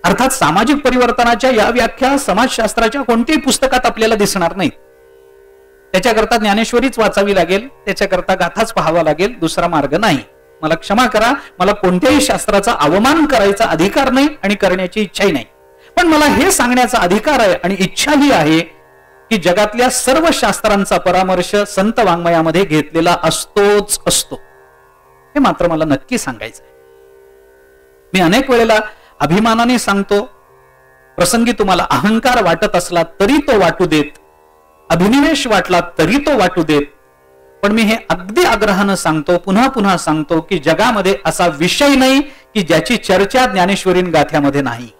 अर्थात सामाजिक परिवर्तनाच्या या व्याख्या समाजशास्त्राच्या कोणत्याही पुस्तकात आपल्याला दिसणार नाहीत. त्याच्याकरता ज्ञानेश्वरीच वाचावी लागेल, त्याच्याकरता गाथाच पाहावा लागेल, दुसरा मार्ग नाही. मला क्षमा करा, मला कोणत्याही शास्त्राचा अवमान करायचा अधिकार नाही आणि करण्याची इच्छाही नाही. पण मला हे सांगण्याचा अधिकार आहे आणि इच्छाही आहे की जगातल्या सर्व शास्त्रांचा परामर्श संत वाङ्मयामध्ये घेतलेला असतोच असतो. हे मात्र मला नक्की सांगायचं आहे. मी अनेक वेळेला अभिमानाने सांगतो, प्रसंगी तुम्हाला अहंकार वाटत असला तरी तो वाटू देत, अभिनिवेश वाटला तरी तो वाटू देत, पण मी हे अगदी आग्रहानं सांगतो, पुन्हा पुन्हा सांगतो की जगामध्ये असा विषय नाही की ज्याची चर्चा ज्ञानेश्वरीन गाथ्यामध्ये नाही.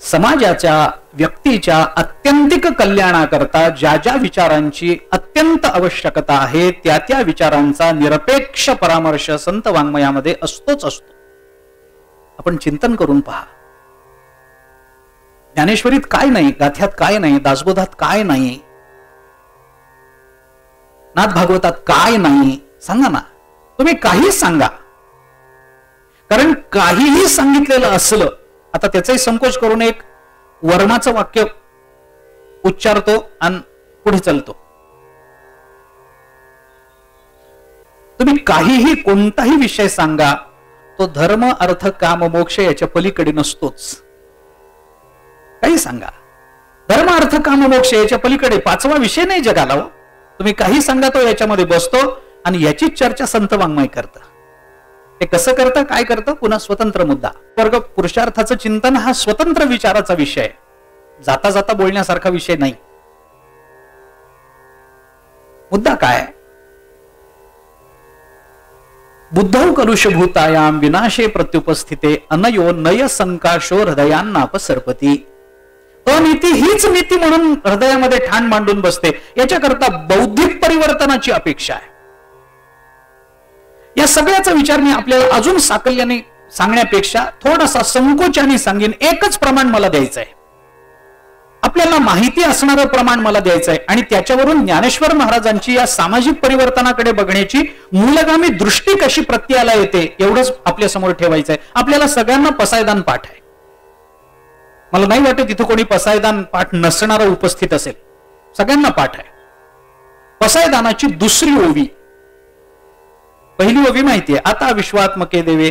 समाजाच्या, व्यक्तीच्या अत्यंतिक कल्याणाकरता ज्या ज्या विचारांची अत्यंत आवश्यकता आहे, त्या त्या विचारांचा निरपेक्ष परामर्श संत वाङ्मयामध्ये असतोच असतो. आपण चिंतन करून पहा, ज्ञानेश्वरीत काय नाही, गाथ्यात काय नाही, दासबोधात काय नाही, नाथ भागवतात काय नाही, सांगा ना. तुम्ही काही सांगा, कारण काहीही सांगितलेलं असलं, आता त्याचाही संकोच करून एक वर्माचं वाक्य उच्चारतो आणि पुढे चालतो. तुम्ही काहीही, कोणताही विषय सांगा, तो धर्म अर्थ काम मोक्ष याच्या पलीकडे नसतोच. काही सांगा, धर्म अर्थ काम मोक्ष याच्या पलीकडे पाचवा विषय नाही जगाला हो. तुम्ही काही सांगा, तो याच्यामध्ये बसतो आणि याचीच चर्चा संत वाङ्मय करतं. ते कसं करतं, काय करतं, पुन्हा स्वतंत्र मुद्दा. वर्ग पुरुषार्थाचं चिंतन हा स्वतंत्र विचाराचा विषय, जाता जाता बोलण्यासारखा विषय नाही. मुद्दा काय? बुद्धौ कलुषभूतायाम विनाशे प्रत्युपस्थिते अनयो नय संकाशो हृदयांनापसर्पती. अनीती हीच नीती म्हणून हृदयामध्ये ठाण मांडून बसते. याच्याकरता बौद्धिक परिवर्तनाची अपेक्षा आहे. या सगळ्याचा विचार मी आपल्याला अजून साकल्याने सांगण्यापेक्षा थोडासा संकोचाने सांगेन. एकच प्रमाण मला द्यायचं आहे, आपल्याला माहिती असणारं प्रमाण मला द्यायचं आहे आणि त्याच्यावरून ज्ञानेश्वर महाराजांची या सामाजिक परिवर्तनाकडे बघण्याची मूलगामी दृष्टी कशी प्रत्ययाला येते एवढंच आपल्या समोर ठेवायचं आहे. आपल्याला सगळ्यांना पसायदान पाठ आहे. मला नाही वाटत इथं कोणी पसायदान पाठ नसणारा उपस्थित असेल. सगळ्यांना पाठ आहे. पसायदानाची दुसरी ओवी, पहिली ओवी माहितीये, आता विश्वात्मके देवे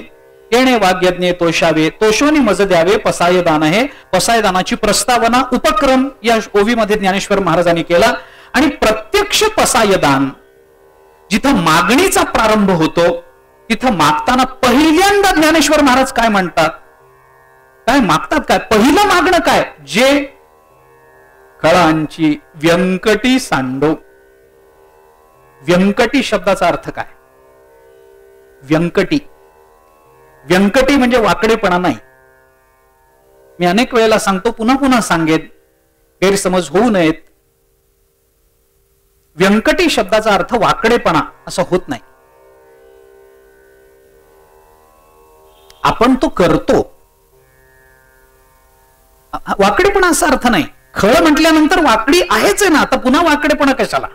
येणे वाग्यज्ञे तोषावे तोषोनी मज द्यावे पसायदान हे. पसायदानाची प्रस्तावना उपक्रम या ओवीमध्ये ज्ञानेश्वर महाराजांनी केला आणि प्रत्यक्ष पसायदान जिथं मागणीचा प्रारंभ होतो तिथं मागताना पहिल्यांदा ज्ञानेश्वर महाराज काय म्हणतात, काय मागतात, काय पहिलं मागणं काय, जे खळांची व्यंकटी सांडो. व्यंकटी शब्दाचा अर्थ काय? व्यंकटी, व्यंकटी म्हणजे वाकडेपणा नाही. मी अनेक वेळेला सांगतो, पुन्हा पुन्हा सांगेन, गैरसमज होऊ नयेत. व्यंकटी शब्दाचा अर्थ वाकडेपणा असं होत नाही. आपण तो करतो, वाकडेपणा असा अर्थ नाही. खळ म्हटल्यानंतर वाकडी आहेच आहे ना, आता पुन्हा वाकडेपणा कशाला?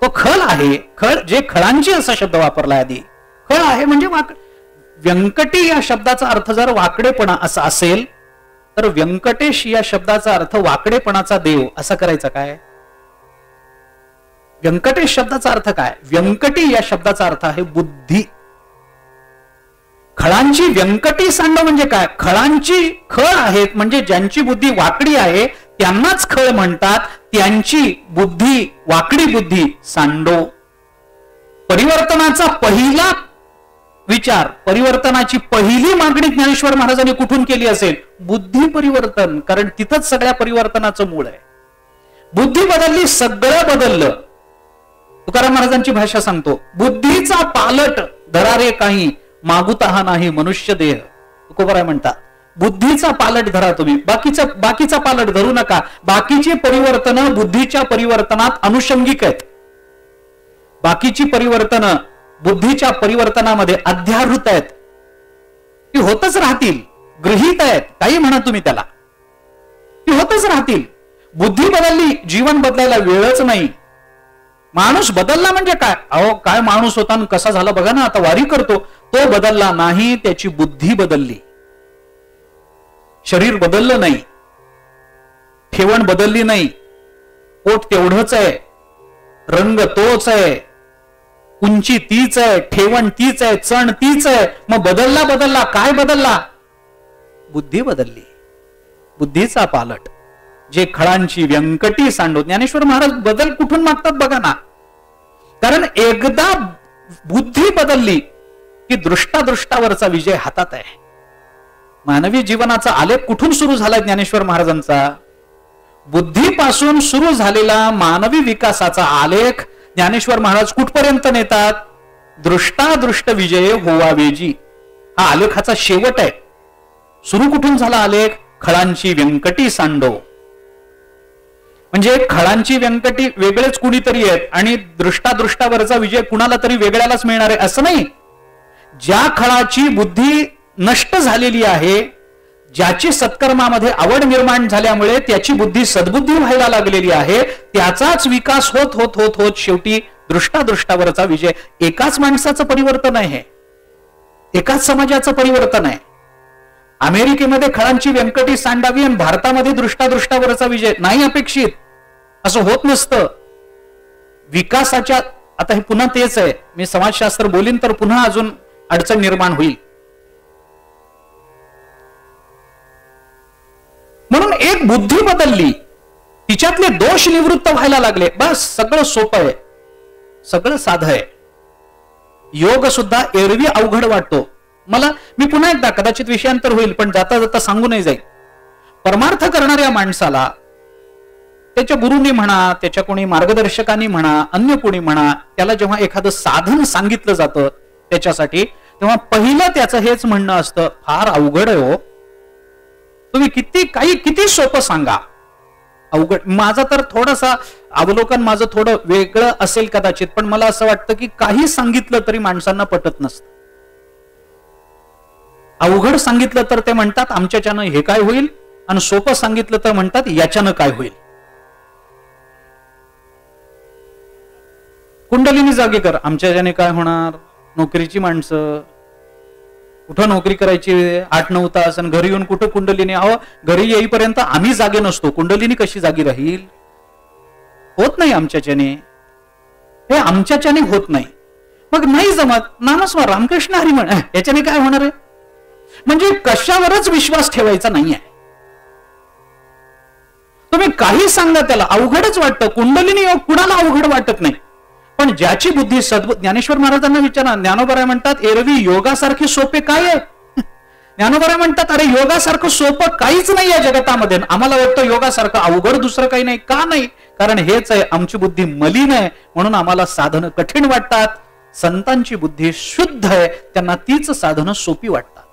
तो खळ आहे. खळ, जे खळांची असा शब्द वापरला आधी, खळ आहे म्हणजे व्यंकटी या शब्दाचा अर्थ जर वाकडेपणा असा असेल तर व्यंकटेश या शब्दाचा अर्थ वाकडेपणाचा देव असा करायचा काय? व्यंकटेश शब्दाचा अर्थ काय? व्यंकटी या शब्दाचा अर्थ आहे बुद्धी. खळांची व्यंकटी सांडो म्हणजे काय? खळांची खळ आहेत म्हणजे ज्यांची बुद्धी वाकडी आहे त्यांनाच खळ म्हणतात. त्यांची बुद्धी, वाकडी बुद्धी सांडो. परिवर्तनाचा पहिला विचार, परिवर्तनाची पहिली मागणी ज्ञानेश्वर महाराजांनी कुठून केली असेल? बुद्धी परिवर्तन. कारण तिथंच सगळ्या परिवर्तनाचं मूळ आहे. बुद्धी बदलली, सगळं बदललं. तुकाराम महाराजांची भाषा सांगतो, बुद्धीचा पालट धरारे काही, मागुता नाही मनुष्य देह. तुकोबराय म्हणतात, बुद्धीचा पालट धरा तुम्ही, बाकीचा पालट धरू नका. बाकीची परिवर्तन बुद्धीच्या परिवर्तनात अनुषंगिक आहेत. बाकीची परिवर्तन बुद्धीच्या परिवर्तनामध्ये अध्याहृत आहेत. ती होतच राहतील, गृहीत आहेत, काही म्हणा तुम्ही त्याला, ती होतच राहतील. बुद्धी बदलली, जीवन बदलायला वेळच नाही. माणूस बदलला म्हणजे काय? अहो काय माणूस होता आणि कसा झाला बघा ना, आता वारी करतो, तो बदलला नाही, त्याची बुद्धी बदलली. शरीर बदललं नाही, ठेवण बदलली नाही, पोट तेवढंच आहे, रंग तोच आहे, उंची तीच आहे, ठेवण तीच आहे, चण तीच आहे. मग बदलला काय बदलला? बुद्धी बदलली. बुद्धीचा पालट. जे खळांची व्यंकटी सांडो. ज्ञानेश्वर महाराज बदल कुठून मागतात बघा ना. कारण एकदा बुद्धी बदलली की दृष्टादृष्टावरचा विजय हातात आहे. मानवी जीवनाचा आलेख कुठून सुरू झाला ज्ञानेश्वर महाराजांचा? बुद्धीपासून सुरू झालेला मानवी विकासाचा आलेख ज्ञानेश्वर महाराज कुठपर्यंत नेतात? दृष्टादृष्ट विजय होवावेजी. हा आलेखाचा शेवट आहे. सुरू कुठून झाला आलेख? खळांची व्यंकटी सांडो. म्हणजे खळांची व्यंकटी वेगळेच कुणीतरी आहेत आणि दृष्टादृष्टावरचा विजय कुणाला तरी वेगळ्यालाच मिळणार आहे असं नाही. ज्या खळाची बुद्धी नष्ट झालेली आहे, ज्याची सत्कर्मामध्ये आवड निर्माण झाल्यामुळे त्याची बुद्धी सद्बुद्धी व्हायला लागलेली आहे, त्याचाच विकास होत होत होत होत शेवटी दृष्टादृष्टावरचा विजय. एकाच माणसाचं परिवर्तन आहे, एकाच समाजाचं परिवर्तन आहे. अमेरिकेमध्ये खळांची व्यंकटी सांडावी आणि भारतामध्ये दृष्टादृष्टावरचा विजय नाही अपेक्षित. असं होत नसतं. विकासाच्या, आता हे पुन्हा तेच आहे, मी समाजशास्त्र बोलीन तर पुन्हा अजून अडचण निर्माण होईल. म्हणून एक बुद्धी बदलली, तिच्यातले दोष निवृत्त व्हायला लागले, बस सगळं सोपं आहे, सगळं साधं आहे. योग सुद्धा एरवी अवघड वाटतो मला. मी पुन्हा एकदा, कदाचित विषयांतर होईल पण जाता जाता सांगू नाही जाईल. परमार्थ करणाऱ्या माणसाला त्याच्या गुरुनी म्हणा, त्याच्या कोणी मार्गदर्शकांनी म्हणा, अन्य कोणी म्हणा, त्याला जेव्हा एखादं साधन सांगितलं जातं त्याच्यासाठी, तेव्हा पहिलं त्याचं हेच म्हणणं असतं, फार अवघड आहे हो, तुम्ही किती सोपं सांगा. अवघड. माझं तर थोडंसं अवलोकन माझं थोडं वेगळं असेल कदाचित, पण मला असं वाटतं की काही सांगितलं तरी माणसांना पटत नसतं. अवघड सांगितलं तर ते म्हणतात आमच्याच्यानं हे काय होईल, आणि सोपं सांगितलं तर म्हणतात याच्यानं काय होईल. कुंडलिनी जागी कर, आमच्याच्याने काय होणार? नोकरीची माणसं कुठं नोकरी करायची 8-9 तास आणि घरी येऊन कुठं कुंडलिनी? अहो घरी येईपर्यंत आम्ही जागे नसतो, कुंडलिनी कशी जागी राहील? होत नाही आमच्याच्याने, हे आमच्याच्याने होत नाही. मग नाही जमत, नामस्मरण रामकृष्ण हरी म्हण, याच्याने काय होणार आहे? म्हणजे कशावरच विश्वास ठेवायचा नाहीये. तुम्ही काही सांगा त्याला अवघडच वाटतं. कुंडलिनी योग कुणाला अवघड वाटत नाही, पण ज्याची बुद्धी सद्बुद्धी. ज्ञानेश्वर महाराजांना विचारा, ज्ञानोबराय म्हणतात एरवी योगासारखे सोपे काय आहे? ज्ञानोबराय म्हणतात अरे योगासारखं सोपं काहीच नाही या जगतामध्ये. आम्हाला वाटतं योगासारखं अवघड दुसरं काही नाही. का नाही? कारण हेच आहे, आमची बुद्धी मलिन आहे म्हणून आम्हाला साधनं कठीण वाटतात. संतांची बुद्धी शुद्ध आहे, त्यांना तीच साधनं सोपी वाटतात.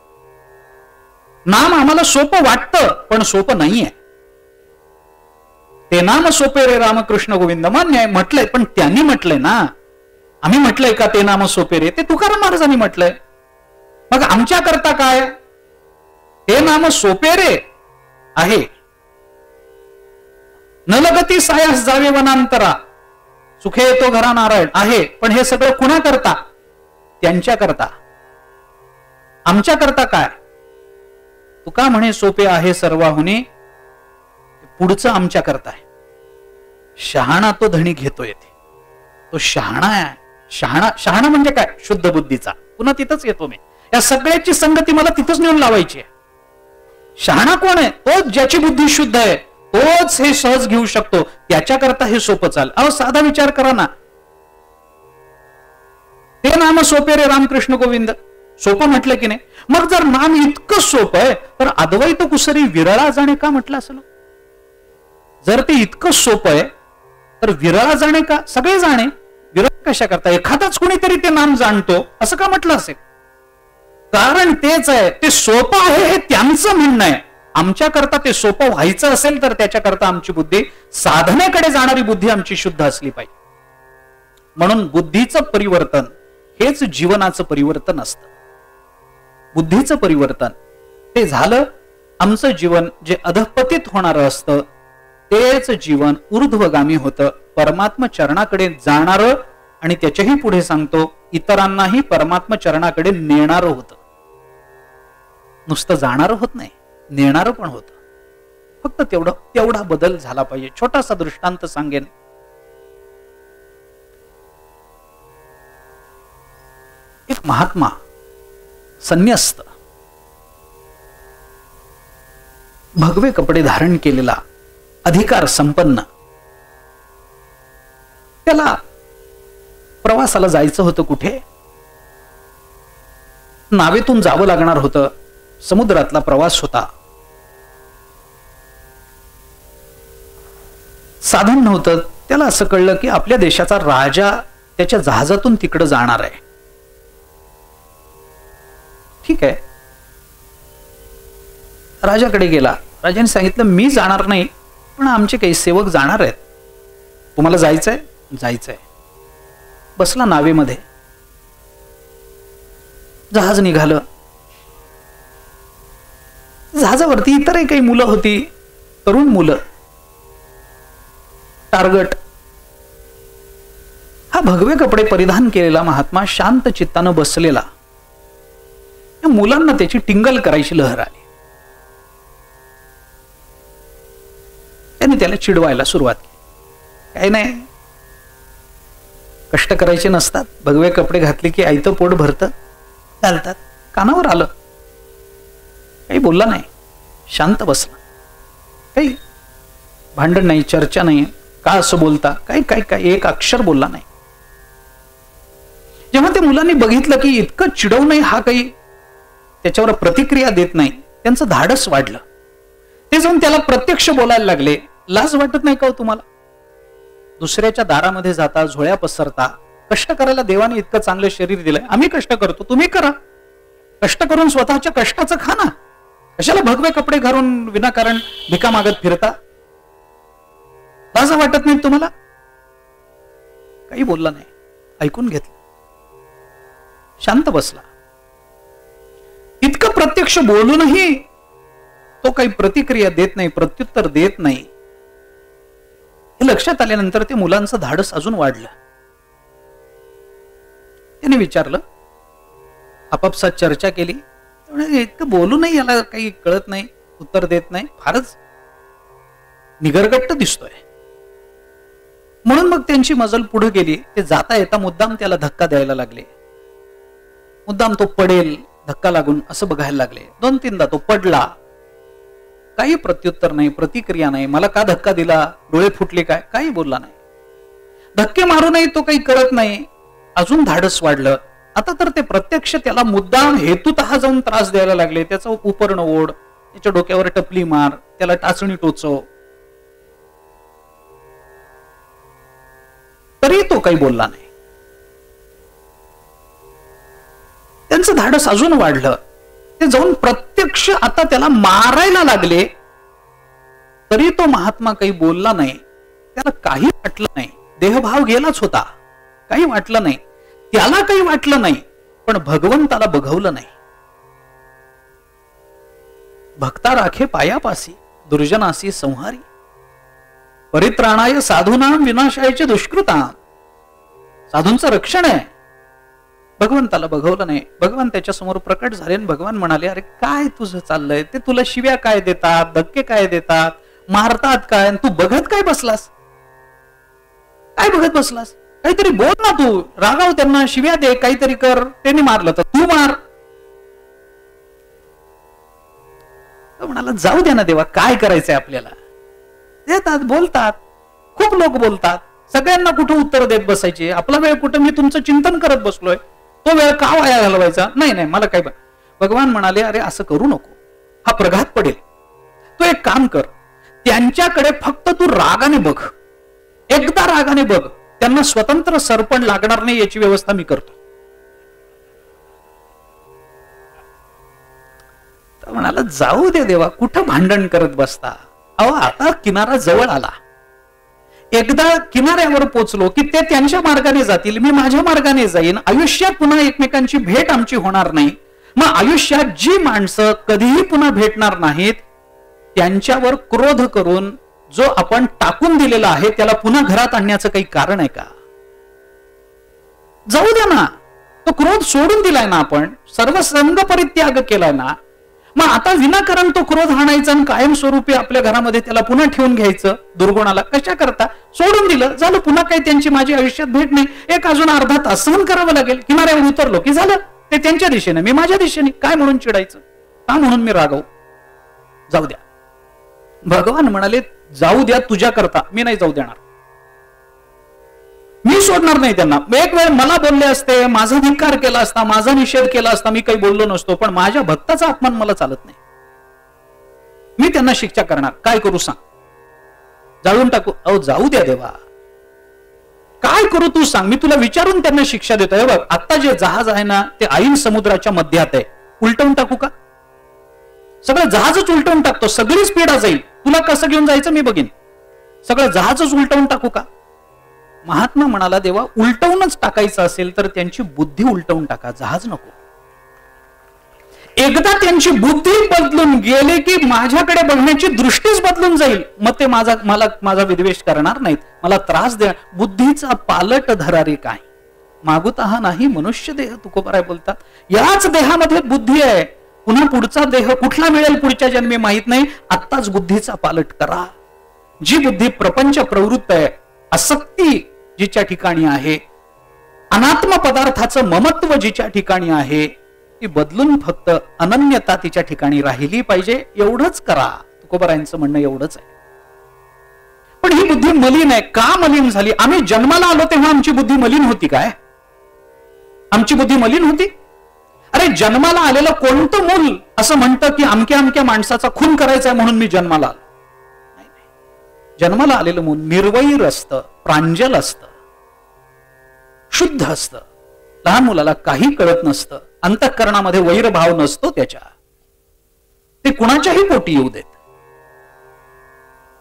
नाम आम्हाला सोपं वाटतं पण सोपं नाहीये. ते नाम सोपे रे रामकृष्ण गोविंद मान्य आहे म्हटलंय, पण त्यांनी म्हटलंय ना, आम्ही म्हटलंय का ते नाम सोपे रे? ते तुकाराम महाराजांनी म्हटलंय. मग आमच्या करता काय? हे नाम सोपे रे आहे. नलगती सायास जावे वनांतरा, सुखे येतो घरा नारायण आहे. पण हे सगळं कुणा करता? त्यांच्या करता. आमच्या करता काय? तुका म्हणे सोपे आहे सर्वाहुनी, पुढचं आमच्या करता आहे. शहाणा तो धणी घेतो येते, तो शहाणा आहे. शहाणा म्हणजे काय? शुद्ध बुद्धीचा. पुन्हा तिथंच येतो मी. या सगळ्याची संगती मला तिथंच नेऊन लावायची आहे. शहाणा कोण आहे? तोच ज्याची बुद्धी शुद्ध आहे, तोच हे सहज घेऊ शकतो. त्याच्याकरता हे सोपं चाल. अहो साधा विचार करा ना, ते नाम सोपे रे रामकृष्ण गोविंद, सोपं म्हटलं की नाही? मग जर नाम इतकं सोपं आहे तर अद्वैत कुसरी विरळा जाणे का म्हटलं असेल? जर ते इतकं सोपं आहे तर विरळा जाणे का? सगळे जाणे. विरळ कशा करता? एखादाच कोणीतरी ते नाम जाणतो असं का म्हटलं असेल? कारण तेच आहे, ते सोपं आहे हे त्यांचं म्हणणं आहे. आमच्याकरता ते सोपं व्हायचं असेल तर त्याच्याकरता आमची बुद्धी, साधनेकडे जाणारी बुद्धी आमची शुद्ध असली पाहिजे. म्हणून बुद्धीचं परिवर्तन हेच जीवनाचं परिवर्तन असतं. बुद्धीचं परिवर्तन ते झालं, आमचं जीवन जे अधःपतित होणारं असतं तेच जीवन ऊर्ध्वगामी होतं, परमात्मा चरणाकडे जाणारं, आणि त्याच्याही पुढे सांगतो इतरांनाही परमात्मा चरणाकडे नेणारं होतं. नुसतं जाणारं होत नाही, नेणारं पण होतं. फक्त तेवढा बदल झाला पाहिजे. छोटासा दृष्टांत सांगेन. एक महात्मा संन्यस्त, भगवे कपडे धारण केलेला, अधिकार संपन्न, त्याला प्रवासाला जायचं होतं. कुठे? नावेतून जावं लागणार होतं. समुद्रातला प्रवास होता. साधन नव्हतं. त्याला असं कळलं की आपल्या देशाचा राजा त्याच्या जहाजातून तिकडे जाणार आहे. ठीक आहे, राजाकडे गेला. राजाने सांगितलं मी जाणार नाही, पण आमचे काही सेवक जाणार आहेत. तुम्हाला जायचंय? जायचंय. बसला नावेमध्ये. जहाज निघालं. जहाजावरती इतरही काही मुलं होती, तरुण मुलं. टार्गट हा भगवे कपडे परिधान केलेला महात्मा शांत चित्तानं बसलेला. या मुलांना त्याची टिंगल करायची लहर आली. त्यांनी त्याला चिडवायला सुरुवात केली. काही नाही, कष्ट करायचे नसतात, भगवे कपडे घातले की आयतं पोट भरतं, घालतात. कानावर आलं. काही बोलला नाही, शांत बसला. काही भांडण नाही, चर्चा नाही. का असं बोलता? काही काय काय एक अक्षर बोलला नाही. जेव्हा त्या मुलांनी बघितलं की इतकं चिडवूनही हा काही त्याच्यावर प्रतिक्रिया देत नाही, त्यांचं धाडस वाढलं. ते जाऊन त्याला प्रत्यक्ष बोलायला लागले. लाज वाटत नाही का हो तुम्हाला? दुसऱ्याच्या दारामध्ये जाता, झोळ्या पसरता, कष्ट करायला देवाने इतकं चांगलं शरीर दिलंय. आम्ही कष्ट करतो, तुम्ही करा. कष्ट करून स्वतःच्या कष्टाचं खा ना. कशाला भगवे कपडे घालून विनाकारण भिका मागत फिरता? लाज वाटत नाही तुम्हाला? काही बोलला नाही, ऐकून घेतलं, शांत बसला. इतकं प्रत्यक्ष बोलूनही तो काही प्रतिक्रिया देत नाही, प्रत्युत्तर देत नाही. हे लक्षात आल्यानंतर ते मुलांचं धाडस अजून वाढलं. त्याने विचारलं, आपापसात चर्चा केली. इतकं बोलूनही याला काही कळत नाही, उत्तर देत नाही, फारच निगरगट्ट दिसतोय. म्हणून मग त्यांची मजल पुढे गेली. ते जाता येता मुद्दाम त्याला धक्का द्यायला लागले. मुद्दाम तो पडेल, धक्का लागून असं बघायला लागले. 2-3दा तो पडला. काही प्रत्युत्तर नाही, प्रतिक्रिया नाही. मला का धक्का दिला? डोळे फुटले काय? काही बोलला नाही. धक्के मारूनही तो काही कळत नाही. अजून धाडस वाढलं. आता तर ते प्रत्यक्ष त्याला मुद्दाम हेतुतः जाऊन त्रास द्यायला लागले. त्याचं उपर्ण ओढ, त्याच्या डोक्यावर टपली मार, त्याला टाचणी टोचव. तरी तो काही बोलला नाही. त्यांचं धाडस अजून वाढलं. ते जाऊन प्रत्यक्ष आता त्याला मारायला लागले. तरी तो महात्मा काही बोलला नाही. त्याला काही वाटलं नाही. देहभाव गेलाच होता, काही वाटलं नाही. त्याला काही वाटलं नाही, पण भगवंताला बघवलं नाही. भक्ता राखे पायापासी, दुर्जनासी संहारी, परित्राणाय साधूनाम विनाशायचे दुष्कृताम. साधूंचं रक्षण आहे. भगवंताला बघवलं नाही. भगवान त्याच्या समोर प्रकट झाले. भगवान म्हणाले, अरे काय तुझं चाललंय? ते तुला शिव्या काय देतात, धक्के काय देतात, मारतात काय, तू बघत काय बसलास? काय बघत बसलास? काहीतरी बोल ना तू. रागाव त्यांना, शिव्या दे, काहीतरी कर. त्यांनी मारलं तर तू मार. म्हणाला जाऊ द्या ना देवा, काय करायचंय आपल्याला. देतात, बोलतात, खूप लोक बोलतात, सगळ्यांना कुठं उत्तर देत बसायचे. आपला वेळ कुठं, मी तुमचं चिंतन करत बसलोय, तो वेळ का वाया घालवायचा. नाही नाही, मला काय. भगवान म्हणाले अरे असं करू नको, हा प्रघात पडेल. तू एक काम कर, त्यांच्याकडे फक्त तू रागाने बघ, एकदा रागाने बघ, त्यांना स्वतंत्र सरपण लागणार नाही याची व्यवस्था मी करतो. तर म्हणाला जाऊ दे देवा, कुठं भांडण करत बसता. अहो आता किनारा जवळ आला, एकदा किनाऱ्यावर पोचलो की ते त्यांच्या मार्गाने जातील, मी माझ्या मार्गाने जाईन. आयुष्यात पुन्हा एकमेकांची भेट आमची होणार नाही. मग आयुष्यात जी माणसं कधीही पुन्हा भेटणार नाहीत त्यांच्यावर क्रोध करून जो आपण टाकून दिलेला आहे त्याला पुन्हा घरात आणण्याचं काही कारण आहे का. जाऊ द्या ना, तो क्रोध सोडून दिलाय ना, आपण सर्वसंग परित्याग केलाय ना. मग आता विनाकारण तो क्रोध हाणायचा आणि कायमस्वरूपी आपल्या घरामध्ये त्याला पुन्हा ठेवून घ्यायचं. दुर्गुणाला कशा करता, सोडून दिलं झालं. पुन्हा काही त्यांची माझी आयुष्यात भेट नाही, एक अजून अर्धा तास सहन करावं लागेल. किनाऱ्यावर उतरलो की झालं, ते त्यांच्या दिशेने मी माझ्या दिशेने, काय म्हणून चिडायचं, का म्हणून मी रागव. जाऊ द्या. भगवान म्हणाले जाऊ द्या तुझ्या करता, मी नाही जाऊ देणार, मी सोडणार नाही त्यांना. एक वेळ मला बोलले असते, माझा धिक्कार केला असता, माझा निषेध केला असता, मी काही बोललो नसतो, पण माझ्या भक्ताचा अपमान मला चालत नाही. मी त्यांना शिक्षा करणार. काय करू सांग, जाळून टाकू. अहो जाऊ द्या देवा, काय करू तू सांग, मी तुला विचारून त्यांना शिक्षा देतोय. बघ आता जे जहाज आहे ना ते ऐन समुद्राच्या मध्यात आहे, उलटवून टाकू का. सगळं जहाजच उलटवून टाकतो, सगळी स्पीड जाईल. तुला कसं घेऊन जायचं मी बघीन, सगळं जहाजच उलटवून टाकू का. महात्मा म्हणाला देवा उलटवूनच टाकायचं असेल तर त्यांची बुद्धी उलटवून टाका, जहाज नको. एकदा त्यांची बुद्धी बदलून गेले की माझ्याकडे बघण्याची दृष्टीच बदलून जाईल. मग ते माझा विद्वेष करणार नाहीत, मला त्रास द्या. बुद्धीचा पालट धरारी काय, मागुता हा नाही मनुष्य देह, तुकोबाराय बोलतात. याच देहामध्ये बुद्धी आहे, पुन्हा पुढचा देह कुठला मिळेल पुढच्या जन्मी माहित नाही. आत्ताच बुद्धीचा पालट करा. जी बुद्धी प्रपंच प्रवृत्त आहे, आसक्ती जिच्या ठिकाणी आहे, अनात्म पदार्थाचं ममत्व जिच्या ठिकाणी आहे, ती बदलून फक्त अनन्यता तिच्या ठिकाणी राहिली पाहिजे. एवढंच करा. तुकोबारायांचं म्हणणं एवढंच आहे. पण ही बुद्धी मलिन आहे. का मलिन झाली. आम्ही जन्माला आलो तेव्हा आमची बुद्धी मलिन होती काय, आमची बुद्धी मलिन होती. अरे जन्माला आलेलं कोणतं मूल असं म्हणतं की अमक्या अमक्या माणसाचा खून करायचा म्हणून मी जन्माला आलो. जन्माला आलेलं मूल निर्वैर असतं, प्रांजल असतं, शुद्ध असतं. लहान मुलाला काही कळत नसतं, अंतःकरणामध्ये वैरभाव नसतो त्याच्या, ते कुणाच्याही पोटी येऊ देत.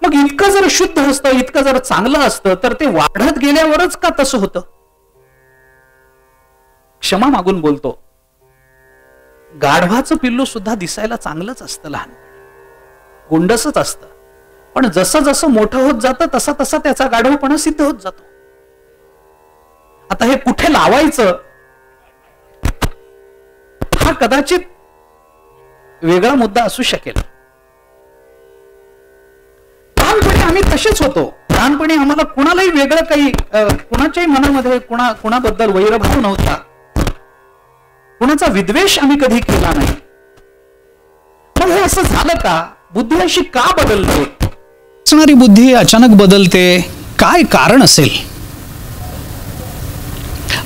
मग इतकं जर शुद्ध असतं, इतकं जर चांगलं असतं तर ते वाढत गेल्यावरच का तसं होतं. क्षमा मागून बोलतो, गाढवाचं पिल्लू सुद्धा दिसायला चांगलंच असतं, लहान गोंडसच असतं, पण जसं जसं मोठं होत जातं तसा तसा त्याचा गाढवपणा सिद्ध होत जातो. आता हे कुठे लावायचं हा कदाचित वेगळा मुद्दा असू शकेल. लहानपणी आम्ही तसेच होतो. लहानपणी आम्हाला कुणालाही वेगळं काही, कुणाच्याही मनामध्ये कुणाबद्दल वैरभाव नव्हता, कुणाचा विद्वेष आम्ही कधी केला नाही. मग हे असं झालं का, बुद्धी अशी का बदलते. असणारी बुद्धी अचानक बदलते, काय कारण असेल.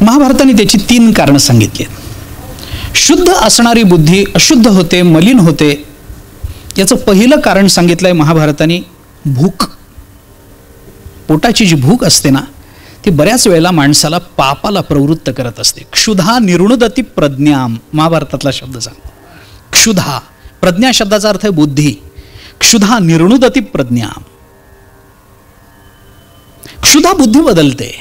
महाभारताने त्याची 3 कारणं सांगितली. शुद्ध असणारी बुद्धी अशुद्ध होते, मलिन होते. याचं पहिलं कारण सांगितलंय महाभारताने, भूक. पोटाची जी भूक असते ना ती बऱ्याच वेळेला माणसाला पापाला प्रवृत्त करत असते. क्षुधा निर्णुदती प्रज्ञाम, महाभारतातला शब्द सांगतो. क्षुधा, प्रज्ञा शब्दाचा अर्थ आहे बुद्धी. क्षुधा निर्णुदती प्रज्ञाम. क्षुधा बुद्धी बदलते.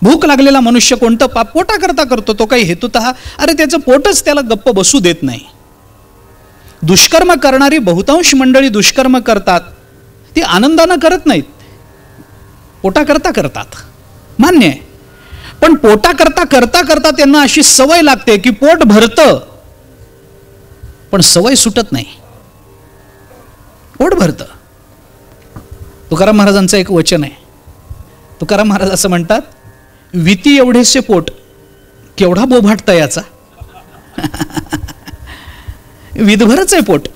भूक लागलेला मनुष्य कोणतं पाप पोटा करता करतो, तो काही हेतुतः, अरे त्याचं पोटच त्याला गप्प बसू देत नाही. दुष्कर्म करणारी बहुतांश मंडळी दुष्कर्म करतात, ती आनंदानं करत नाहीत, पोटा करता करतात, मान्य आहे. पण पोटा करता करता करता त्यांना अशी सवय लागते की पोट भरतं पण सवय सुटत नाही, पोट भरतं. तुकाराम महाराजांचं एक वचन आहे. तुकाराम महाराज असं म्हणतात, विती एवढेसे पोट केवढा बोभाटता याचा. विधभरच आहे पोट,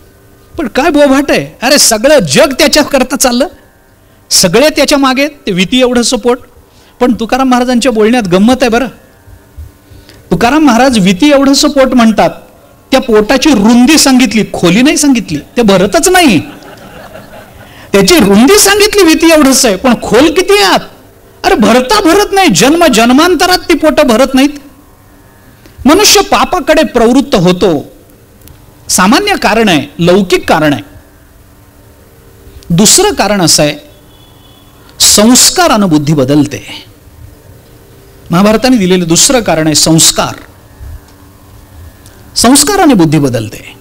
पण काय बोभाट आहे, अरे सगळं जग त्याच्या करता चाललं, सगळे त्याच्या मागे, ते विती एवढं सपोर्ट. पण तुकाराम महाराजांच्या बोलण्यात गंमत आहे बरं. तुकाराम महाराज विती एवढं सपोर्ट म्हणतात, त्या पोटाची रुंदी सांगितली, खोली नाही सांगितली, ते भरतच नाही. त्याची रुंदी सांगितली विती एवढंच आहे, पण खोल किती आत, अरे भरता भरत नाही. जन्म जन्मांतरात ती पोट भरत नाहीत. मनुष्य पापाकडे प्रवृत्त होतो, सामान्य कारण आहे, लौकिक कारण आहे. दुसरं कारण असं आहे, संस्कारानं बुद्धी बदलते. महाभारताने दिलेलं दुसरं कारण आहे संस्कार. संस्काराने बुद्धी बदलते.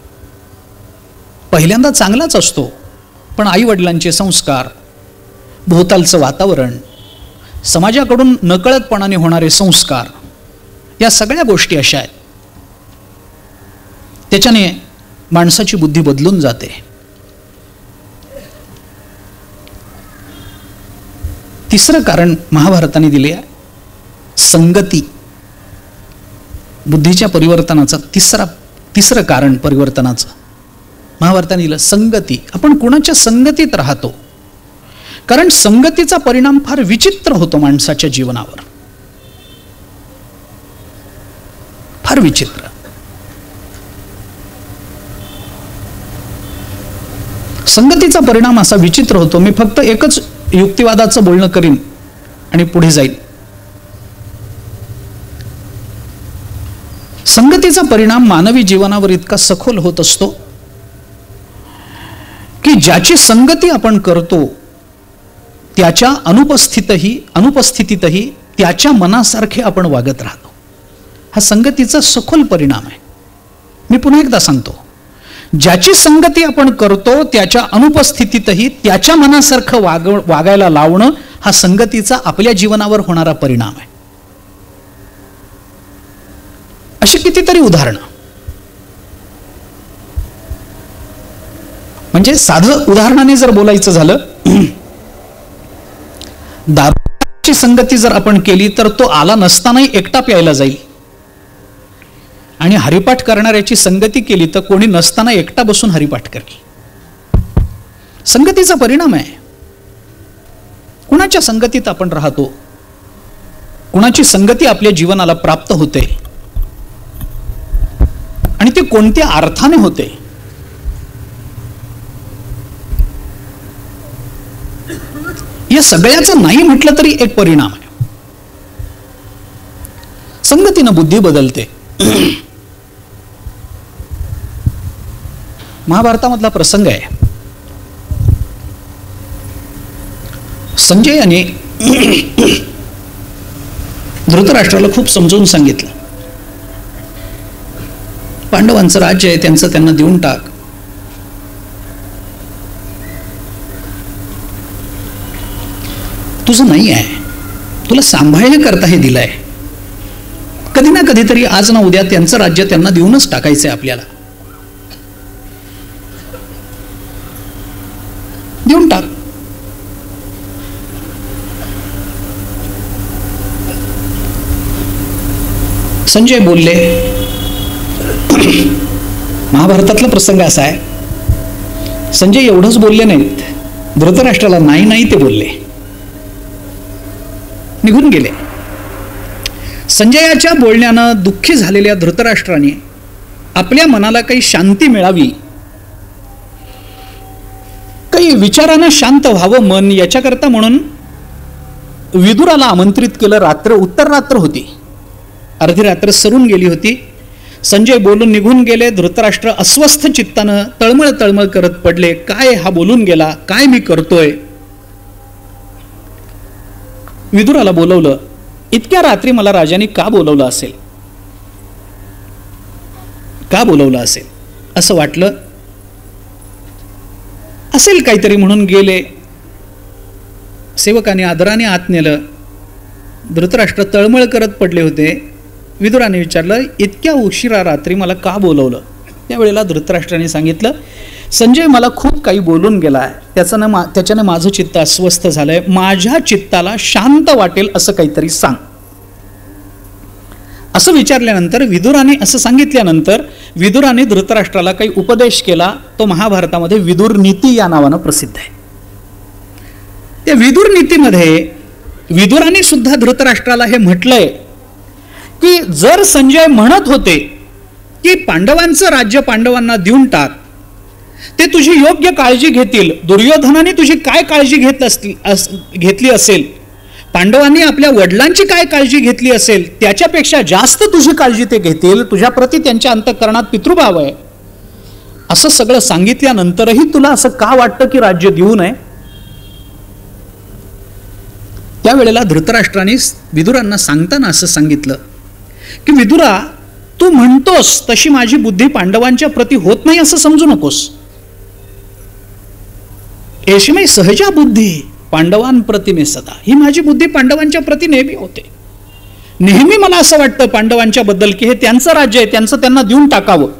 पहिल्यांदा चांगलाच असतो, पण आई वडिलांचे संस्कार, भोवतालचं वातावरण, समाजाकडून नकळतपणाने होणारे संस्कार, या सगळ्या गोष्टी अशा आहेत, त्याच्याने माणसाची बुद्धी बदलून जाते. तिसरं कारण महाभारताने दिले आहे संगती. बुद्धीच्या परिवर्तनाचा तिसरं कारण परिवर्तनाचं महाभारताने दिलं संगती. आपण कुणाच्या संगतीत राहतो, कारण संगतीचा परिणाम फार विचित्र होतो माणसाच्या जीवनावर, फार विचित्र. संगतीचा परिणाम असा विचित्र होतो. मी फक्त एकच युक्तिवादाचं बोलणं करीन आणि पुढे जाईल. संगतीचा परिणाम मानवी जीवनावर इतका सखोल होत असतो की ज्याची संगती आपण करतो त्याच्या अनुपस्थितीतही त्याच्या मनासारखे आपण वागत राहतो. हा संगतीचा सखोल परिणाम आहे. मी पुन्हा एकदा सांगतो, ज्याची संगती आपण करतो त्याच्या अनुपस्थितीतही त्याच्या मनासारखं वागायला लावणं हा संगतीचा आपल्या जीवनावर होणारा परिणाम आहे. अशी कितीतरी उदाहरणं. म्हणजे साधं उदाहरणाने जर बोलायचं झालं, दारूची संगती जर आपण केली तर तो आला नसतानाही एकटा प्यायला जाईल, आणि हरिपाठ करणाऱ्याची संगती केली तर कोणी नसताना एकटा बसून हरिपाठ करेल. संगतीचा परिणाम आहे. कुणाच्या संगतीत आपण राहतो, कुणाची संगती आपल्या जीवनाला प्राप्त होते, आणि ते कोणत्या अर्थाने होते. या सगळ्याचं नाही म्हटलं तरी एक परिणाम आहे. संगतीनं बुद्धी बदलते. महाभारतामधला प्रसंग आहे. संजय याने धृतराष्ट्राला खूप समजून सांगितलं, पांडवांचं राज्य आहे, त्यांचं त्यांना देऊन टाक. तुझं नाही आहे, तुला सांभाळण्याकरता हे दिलंय. कधी ना कधीतरी आज ना उद्या त्यांचं राज्य त्यांना देऊनच टाकायचंय आपल्याला. देऊन टाक. संजय बोलले. महाभारतातला प्रसंग असा आहे, संजय एवढंच बोलले नाहीत, धृतराष्ट्राला नाही नाही ते बोलले, निघून गेले. संजयाच्या बोलण्यानं दुःखी झालेल्या धृतराष्ट्राने आपल्या मनाला काही शांती मिळावी, काही विचारानं शांत व्हावं मन, याच्याकरता म्हणून विदुराला आमंत्रित केलं. रात्र उत्तर रात्र होती, अर्धी रात्र सरून गेली होती. संजय बोलून निघून गेले. धृतराष्ट्र अस्वस्थ चित्तानं तळमळ तळमळ करत पडले. काय हा बोलून गेला, काय मी करतोय. विदुराला बोलवलं. इतक्या रात्री मला राजाने का बोलवलं असेल, का बोलवलं असेल असं वाटलं असेल काहीतरी, म्हणून गेले. सेवकाने आदराने आत नेलं. धृतराष्ट्र तळमळ करत पडले होते. विदुराने विचारलं, इतक्या उशिरा रात्री मला का बोलवलं. त्यावेळेला धृतराष्ट्राने सांगितलं, संजय मला खूप काही बोलून गेलाय, त्याच्याने माझं चित्त अस्वस्थ झालंय, माझ्या चित्ताला शांत वाटेल असं काहीतरी सांग. असं विचारल्यानंतर विदुराने असं सांगितल्यानंतर विदुराने धृतराष्ट्राला काही उपदेश केला. तो महाभारतामध्ये विदुर नीती या नावानं प्रसिद्ध आहे. त्या विदुर नीतीमध्ये विदुराने सुद्धा धृतराष्ट्राला हे म्हटलंय की जर संजय म्हणत होते की पांडवांचं राज्य पांडवांना देऊन टाक, ते तुझी योग्य काळजी घेतील, दुर्योधनाने तुझी काय काळजी घेतली असेल, पांडवांनी आपल्या वडिलांची काय काळजी घेतली असेल त्याच्यापेक्षा जास्त तुझी काळजी ते घेतील, तुझ्याप्रती त्यांच्या अंतःकरणात पितृभाव आहे, असं सगळं सांगितल्यानंतरही तुला असं का वाटतं की राज्य देऊ नये? त्यावेळेला धृतराष्ट्राने विदुरांना सांगताना असं सांगितलं की विदुरा, तू म्हणतोस तशी माझी बुद्धी पांडवांच्या प्रती होत नाही असं समजू नकोस. एषमे सहजा बुद्धी पांडवांप्रती मे सदा, ही माझी बुद्धी पांडवांच्या प्रती नेहमी होते. नेहमी मला असं वाटतं पांडवांच्या बद्दल की हे त्यांचं राज्य आहे, त्यांचं त्यांना देऊन टाकावं,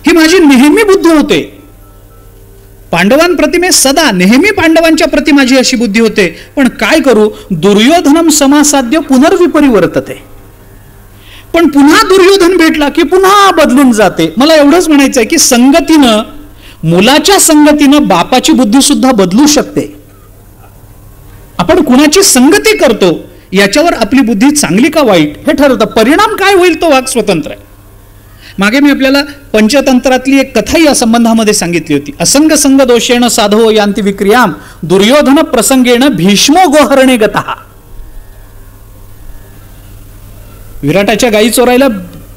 ही माझी नेहमी बुद्धी होते. पांडवांप्रती मे सदा, नेहमी पांडवांच्या प्रती माझी अशी बुद्धी होते. पण काय करू, दुर्योधनम समासाध्य पुनर्विपरिवर्तते, पण पुन्हा दुर्योधन भेटला की पुन्हा बदलून जाते. मला एवढंच म्हणायचं आहे की संगतीनं, मुलाच्या संगतीनं बापाची बुद्धी सुद्धा बदलू शकते. आपण कुणाची संगती करतो याच्यावर आपली बुद्धी चांगली का वाईट हे ठरवतं. परिणाम काय होईल तो वाक स्वतंत्र आहे. मागे मी आपल्याला पंचतंत्रातली एक कथा या संबंधामध्ये सांगितली होती. असंग संग दोषेण साधो यांती विक्रियाम दुर्योधन प्रसंगेण भीष्मो गोहरणे गतः. विराटाच्या गायी चोरायला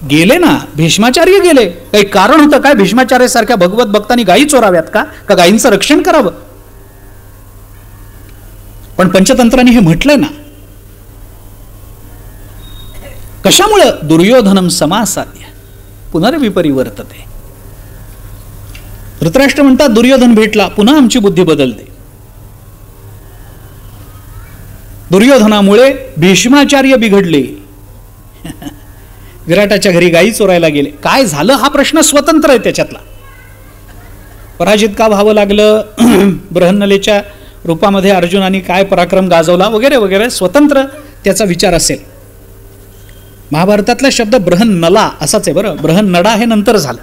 गेले ना, भीष्माचार्य गेले. काही कारण होतं काय भीष्माचार्य सारख्या भगवत भक्तांनी गायी चोराव्यात का गायींचं रक्षण करावं? पण पंचतंत्राने हे म्हटलंय ना. कशामुळं? दुर्योधनम समासाध्य पुनर्विपरिवर्तते. धृतराष्ट्र म्हणतात दुर्योधन भेटला, पुन्हा आमची बुद्धी बदलते. दुर्योधनामुळे भीष्माचार्य बिघडले. विराटाच्या घरी गायी चोरायला गेले. काय झालं हा प्रश्न स्वतंत्र आहे त्याच्यातला. पराजित का व्हावं लागलं, बृहन्नलेच्या रूपामध्ये अर्जुनाने काय पराक्रम गाजवला वगैरे वगैरे स्वतंत्र त्याचा विचार असेल. महाभारतातला शब्द बृहन्नला असाच आहे बरं. बृहन्नडा हे नंतर झालं,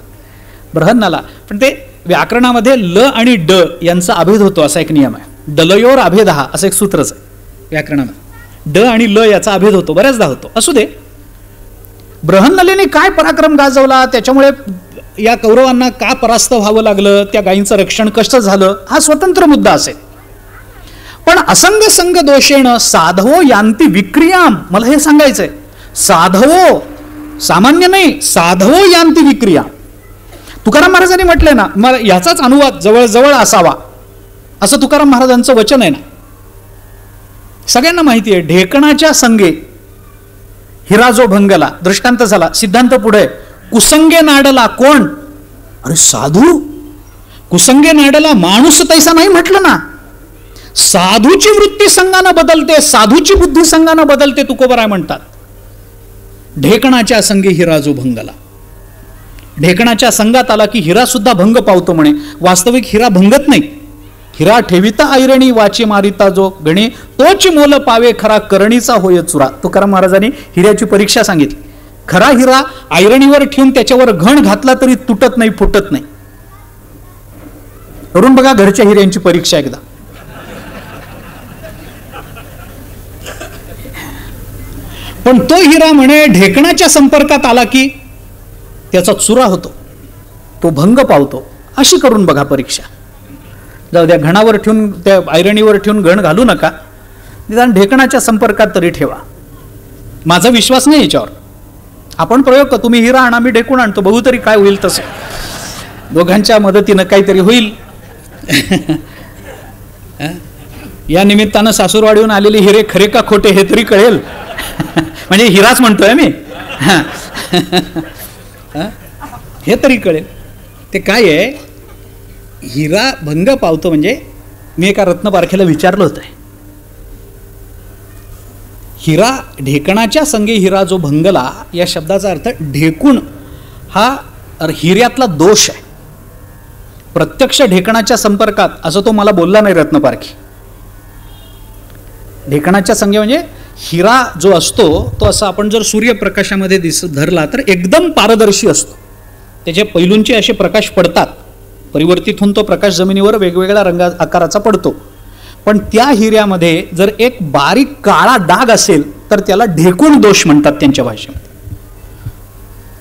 बृहन्नला. पण ते व्याकरणामध्ये ल आणि ड यांचा अभेद होतो असा एक नियम आहे. डलयोर अभेद हा असं एक सूत्रच आहे व्याकरणामध्ये. ड आणि ल याचा अभेद होतो, बऱ्याचदा होतो. असू दे. बृहन्नलेने काय पराक्रम गाजवला, त्याच्यामुळे या कौरवांना का परास्त व्हावं लागलं, त्या गायींचं रक्षण कसं झालं, हा स्वतंत्र मुद्दा असेल. पण असंग संग दोषेण साधवो यांती विक्रियाम, मला हे सांगायचंय. साधवो, सामान्य नाही, साधवो यांती विक्रिया. तुकाराम महाराजांनी म्हटलंय ना, मला याचाच अनुवाद जवळजवळ असावा असं तुकाराम महाराजांचं वचन आहे ना. सगळ्यांना माहिती आहे, ढेकणाच्या संगे हिरा जो भंगला, दृष्टांत झाला. सिद्धांत पुढे, कुसंगे नाडला कोण? अरे साधू. कुसंगे नाडला माणूस तैसा नाही म्हटलं ना. साधूची वृत्ती संघानं बदलते, साधूची बुद्धी संघानं बदलते, तुकोबराय म्हणतात. ढेकणाच्या संगे हिरा जो भंगला. ढेकणाच्या संघात आला की हिरा सुद्धा भंग पावतो म्हणे. वास्तविक हिरा भंगत नाही. हिरा ठेविता ऐरणी वाची मारिता जो गणे तोच मोल पावे खरा करणीचा होय चुरा. तुकाराम महाराजांनी हिऱ्याची परीक्षा सांगितली. खरा हिरा ऐरणीवर ठेवून त्याच्यावर घण घातला तरी तुटत नाही, फुटत नाही. करून बघा घरच्या हिऱ्यांची परीक्षा एकदा. पण तो हिरा म्हणे ढेकणाच्या संपर्कात आला की त्याचा चुरा होतो, तो भंग पावतो. अशी करून बघा परीक्षा. जाऊ द्या, घणावर ठेवून त्या ऐरणीवर ठेवून घण घालू नका, निदान ढेकणाच्या संपर्कात तरी ठेवा. माझा विश्वास नाही याच्यावर. आपण प्रयोग करतो, तुम्ही हिरा आणा, मी ढेकून आणतो, बघू तरी काय होईल. तसं दोघांच्या मदतीनं काहीतरी होईल. या निमित्तानं सासूरवाडीहून आलेले हिरे खरे का खोटे हे तरी कळेल. म्हणजे हिराच म्हणतोय मी, हे तरी कळेल. ते काय आहे, हिरा भंग पावतो म्हणजे मी एका रत्नपारखेला विचारलं होतं, हिरा ढेकणाच्या संगे हिरा जो भंगला या शब्दाचा अर्थ ढेकून हा हिऱ्यातला दोष आहे. प्रत्यक्ष ढेकणाच्या संपर्कात असं तो मला बोलला नाही रत्नपारखी. ढेकणाच्या संगे म्हणजे हिरा जो असतो तो असा आपण जर सूर्यप्रकाशामध्ये धरला तर एकदम पारदर्शी असतो. त्याचे पैलूंचे असे प्रकाश पडतात, परिवर्तित होऊन तो प्रकाश जमिनीवर वेगवेगळ्या रंगा आकाराचा पडतो. पण त्या हिऱ्यामध्ये जर एक बारीक काळा डाग असेल तर त्याला ढेकूण दोष म्हणतात त्यांच्या भाषेमध्ये.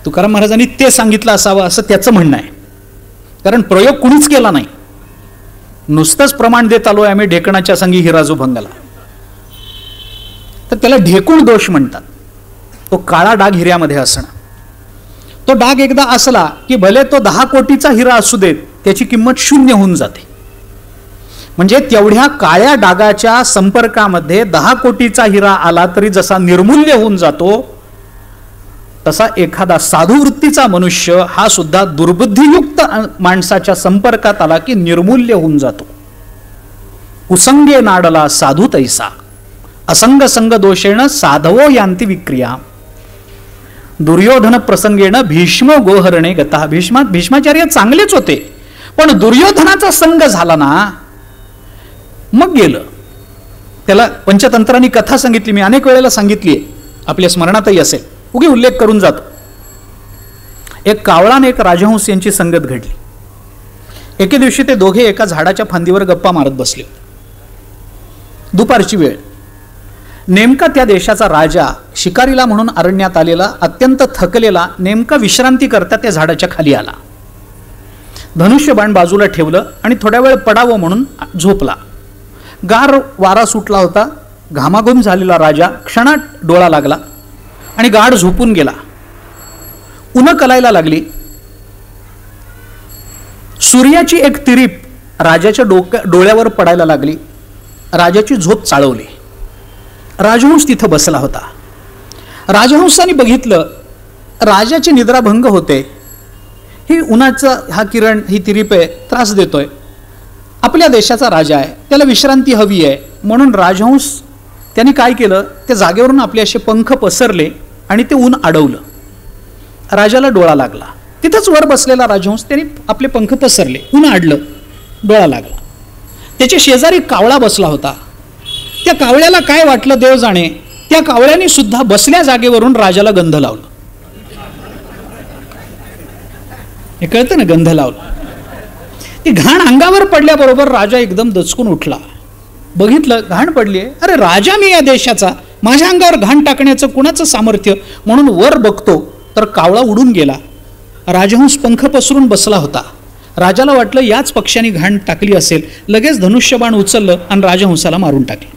तुकाराम महाराजांनी ते सांगितलं असावं असं त्याचं म्हणणं आहे. कारण प्रयोग कुणीच केला नाही, नुसतंच प्रमाण देत आलोय आम्ही ढेकणाच्या संगी हिरा जो भंगला, तर त्याला ढेकूण दोष म्हणतात. तो काळा डाग हिऱ्यामध्ये असणं. तो डाग एकदा असला की भले तो 10 कोटीचा हिरा असू देत, त्याची किंमत 0 होऊन जाते. म्हणजे तेवढ्या काळ्या डागाच्या संपर्कामध्ये 10 कोटीचा हिरा आला तरी जसा निर्मूल्य होऊन जातो, तसा एखादा साधू वृत्तीचा मनुष्य हा सुद्धा दुर्बुद्धीयुक्त माणसाच्या संपर्कात आला की निर्मूल्य होऊन जातो. कुसंगे नाडला साधू तैसा असंग संग दोषेण साधवो यांती विक्रिया. दुर्योधन प्रसंगेण भीष्म गोहरणे गता. भीष्माचार्य चांगलेच होते, पण दुर्योधनाचा संग झाला ना मग गेलं. त्याला पंचतंत्रांनी कथा सांगितली, मी अनेक वेळेला सांगितली, आपल्या स्मरणातही असेल, उगी उल्लेख करून जातो. एक कावळा आणि एक राजहंस यांची संगत घडली. एके दिवशी ते दोघे एका झाडाच्या फांदीवर गप्पा मारत बसले. दुपारची वेळ. नेमका त्या देशाचा राजा शिकारीला म्हणून अरण्यात आलेला, अत्यंत थकलेला, नेमका विश्रांती करता त्या झाडाच्या खाली आला. धनुष्यबाण बाजूला ठेवलं आणि थोड्या वेळ पडावं म्हणून झोपला. गार वारा सुटला होता. घामाघूम झालेला राजा क्षणात डोळा लागला आणि गाढ झोपून गेला. उन्ह कलायला लागली. सूर्याची एक तिरीप राजाच्या डोळ्यावर पडायला लागली. राजाची झोप चाळवली. राजहंस तिथं बसला होता. राजहंसाने बघितलं राजाची निद्राभंग होते. ही उन्हाचा हा किरण, ही तिरीप आहे, त्रास देतोय. आपल्या देशाचा राजा आहे, त्याला विश्रांती हवी आहे, म्हणून राजहंस त्यांनी काय केलं, त्या जागेवरून आपले असे पंख पसरले आणि ते ऊन अडवलं. राजाला डोळा लागला. तिथंच वर बसलेला राजहंस त्यांनी आपले पंख पसरले, ऊन अडलं, डोळा लागला. त्याच्या शेजारी कावळा बसला होता. त्या कावळ्याला काय वाटलं देव जाणे, त्या कावळ्याने सुद्धा बसल्या जागेवरून राजाला गंध लावलं. हे कळतं ना, गंध लावलं. ती घाण अंगावर पडल्याबरोबर राजा एकदम दचकून उठला. बघितलं घाण पडली आहे. अरे राजा मी या देशाचा, माझ्या अंगावर घाण टाकण्याचं कुणाचं सामर्थ्य, म्हणून वर बघतो तर कावळा उडून गेला. राजहंस पंख पसरून बसला होता. राजाला वाटलं याच पक्षाने घाण टाकली असेल. लगेच धनुष्यबाण उचललं आणि राजहंसाला मारून टाकले.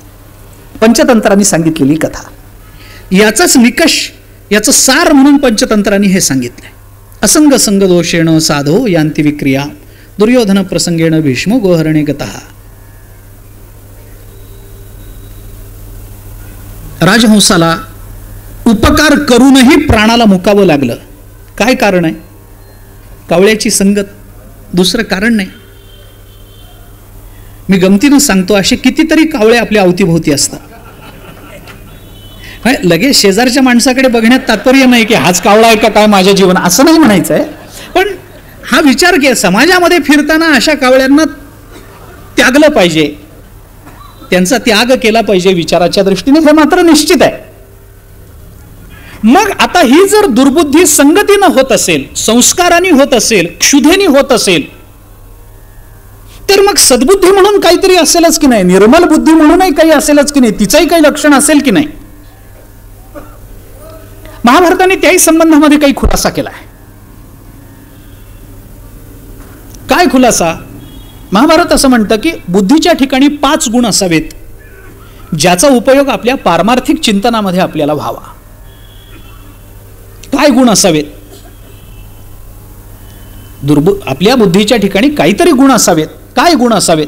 पंचतंत्रांनी सांगितलेली कथा, याचाच निकष, याचं सार म्हणून पंचतंत्रांनी हे सांगितलंय. असंग संग दोषेण साधो यांती विक्रिया. दुर्योधन प्रसंगेण भीष्म गोहरणे गतः. राजहंसाला उपकार करूनही प्राणाला मुकावं लागलं. काय कारण आहे? कावळ्याची संगत, दुसरं कारण नाही. मी गमतीनं सांगतो, असे कितीतरी कावळे आपल्या अवतीभोवती असतात. लगेच शेजारच्या माणसाकडे बघण्यात तात्पर्य नाही की हाच कावळा आहे का काय माझ्या जीवन, असं नाही म्हणायचं आहे. पण हा विचार की समाजामध्ये फिरताना अशा कावळ्यांना त्यागलं पाहिजे, त्यांचा त्याग केला पाहिजे विचाराच्या दृष्टीने, हे मात्र निश्चित आहे. मग आता ही जर दुर्बुद्धी संगतीनं होत असेल, संस्काराने होत असेल, क्षुधेने होत असेल, तर मग सद्बुद्धी म्हणून काहीतरी असेलच की नाही, निर्मल बुद्धी म्हणूनही काही असेलच की नाही, तिचंही काही लक्षण असेल की नाही. महाभारताने त्याही संबंधामध्ये काही खुलासा केला आहे. काय खुलासा? महाभारत असं म्हणतं की बुद्धीच्या ठिकाणी 5 गुण असावेत, ज्याचा उपयोग आपल्या पारमार्थिक चिंतनामध्ये आपल्याला व्हावा. काय गुण असावेत? आपल्या बुद्धीच्या ठिकाणी काहीतरी गुण असावेत. काय गुण असावेत?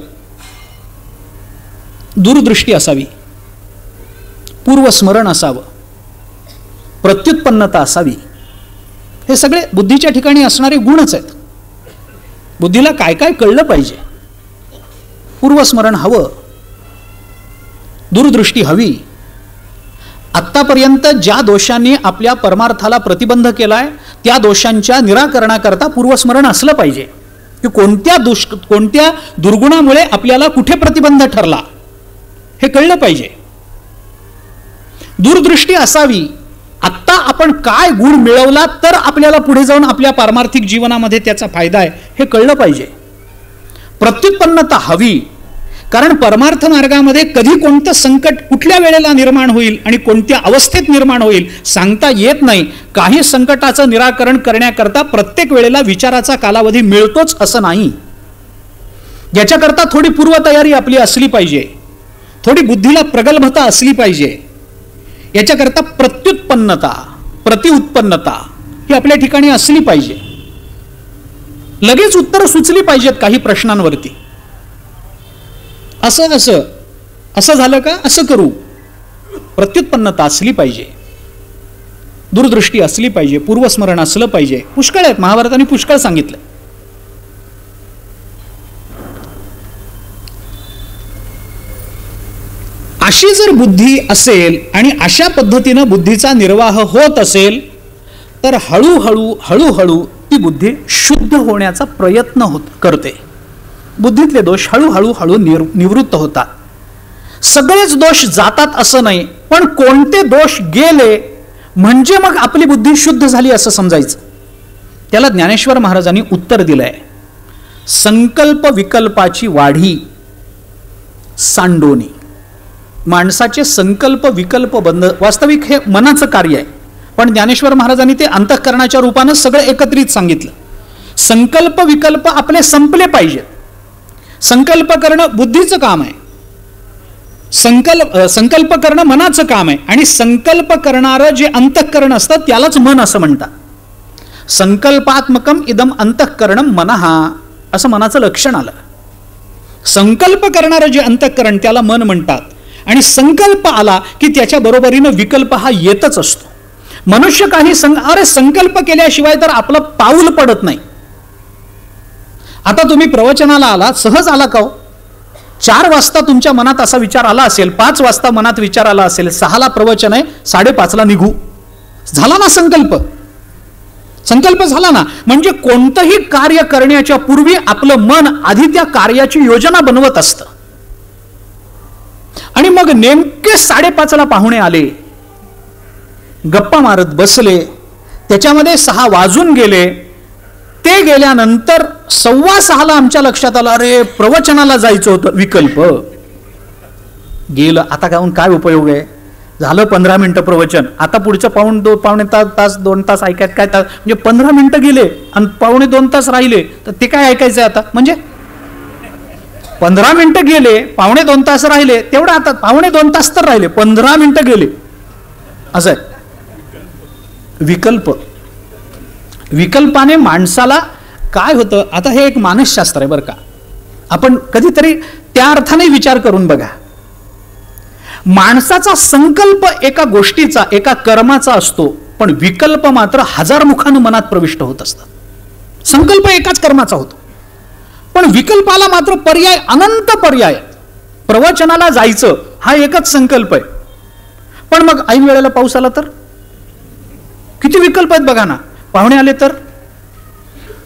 दूरदृष्टी असावी, पूर्वस्मरण असावं, प्रत्युत्पन्नता असावी. हे सगळे बुद्धीच्या ठिकाणी असणारे गुणच आहेत. बुद्धीला काय काय कळलं पाहिजे. पूर्वस्मरण हवं, दूरदृष्टी हवी. आत्तापर्यंत ज्या दोषांनी आपल्या परमार्थाला प्रतिबंध केलाय त्या दोषांच्या निराकरणाकरता पूर्वस्मरण असलं पाहिजे की कोणत्या दुर्गुणामुळे आपल्याला कुठे प्रतिबंध ठरला हे कळलं पाहिजे. दूरदृष्टी असावी. आत्ता आपण काय गुण मिळवला तर आपल्याला पुढे जाऊन आपल्या पारमार्थिक जीवनामध्ये त्याचा फायदा आहे हे कळलं पाहिजे. प्रत्युत्पन्नता हवी, कारण परमार्थ मार्गामध्ये कधी कोणतं संकट कुठल्या वेळेला निर्माण होईल आणि कोणत्या अवस्थेत निर्माण होईल सांगता येत नाही. काही संकटाचं निराकरण करण्याकरता प्रत्येक वेळेला विचाराचा कालावधी मिळतोच असं नाही. याच्याकरता थोडी पूर्वतयारी आपली असली पाहिजे, थोडी बुद्धीला प्रगल्भता असली पाहिजे. याच्याकरता प्रत्युत्पन्नता, प्रतिउत्पन्नता ही आपल्या ठिकाणी असली पाहिजे. लगेच उत्तर सुचली पाहिजेत काही प्रश्नांवरती. असं असं असं झालं का, असं करू. प्रत्युत्पन्नता असली पाहिजे, दूरदृष्टी असली पाहिजे, पूर्वस्मरण असलं पाहिजे. पुष्कळ आहेत, महाभारताने पुष्कळ सांगितलं. अशी जर बुद्धी असेल आणि अशा पद्धतीनं बुद्धीचा निर्वाह होत असेल तर हळूहळू हळूहळू ती बुद्धी शुद्ध होण्याचा प्रयत्न करते. बुद्धीतले दोष हळूहळू हळू निवृत्त होतात. सगळेच दोष जातात असं नाही, पण कोणते दोष गेले म्हणजे मग आपली बुद्धी शुद्ध झाली असं समजायचं. त्याला ज्ञानेश्वर महाराजांनी उत्तर दिलंय. संकल्प विकल्पाची वाढी सांडोनी. माणसाचे संकल्प विकल्प बंद, वास्तविक हे मनाचं कार्य आहे, पण ज्ञानेश्वर महाराजांनी ते अंतःकरणाच्या रूपानं सगळं एकत्रित सांगितलं. संकल्प विकल्प आपले संपले पाहिजेत. संकल्प करणं बुद्धीचं काम आहे, संकल्प करणं मनाचं काम आहे, आणि संकल्प करणारं जे अंतःकरण असतं त्यालाच मन असं म्हणतात. संकल्पात्मकम इदम अंतःकरणम मनः असं मनाचं लक्षण आलं. संकल्प करणारं जे अंतःकरण त्याला मन म्हणतात, आणि संकल्प आला की त्याच्या बरोबरीनं विकल्प हा येतच असतो. मनुष्य काही संकल्प केल्याशिवाय तर आपलं पाऊल पडत नाही. आता तुम्ही प्रवचनाला आला, सहज आला का हो? 4 वाजता तुमच्या मनात असा विचार आला असेल, 5 वाजता मनात विचार आला असेल, 6ला प्रवचन आहे, 5:30ला निघू. झाला ना संकल्प? संकल्प झाला ना. म्हणजे कोणतंही कार्य करण्याच्या पूर्वी आपलं मन आधी त्या कार्याची योजना बनवत असतं. आणि मग नेमके 5:30ला पाहुणे आले, गप्पा मारत बसले, त्याच्यामध्ये 6 वाजून गेले. ते गेल्यानंतर 5:15ला आमच्या लक्षात आलं, अरे प्रवचनाला जायचं होतं. विकल्प गेलं. आता जाऊन काय उपयोग आहे? झालं 15 मिनिटं प्रवचन, आता पुढचं पावणे तास 2 तास ऐकायचं काय तास, म्हणजे 15 मिनिटं गेले आणि 1.5-2 तास राहिले, तर ते काय ऐकायचं आता? म्हणजे 15 मिनिटं गेले, 1.5-2 तास राहिले, तेवढं आता 1.5-2 तास तर राहिले, 15 मिनिटं गेले. असं आहे विकल्प. विकल्पाने माणसाला काय होतं? आता हे एक मानसशास्त्र आहे बरं का. आपण कधीतरी त्या अर्थाने विचार करून बघा. माणसाचा संकल्प एका गोष्टीचा, एका कर्माचा असतो, पण विकल्प मात्र 1000 मुखानं मनात प्रविष्ट होत असतात. संकल्प एकाच कर्माचा होतो, पण विकल्पाला मात्र पर्याय, अनंत पर्याय. प्रवचनाला जायचं हा एकच संकल्प आहे, पण मग ऐन वेळेला पाऊस आला तर किती विकल्प आहेत बघा ना. पाहुणे आले तर,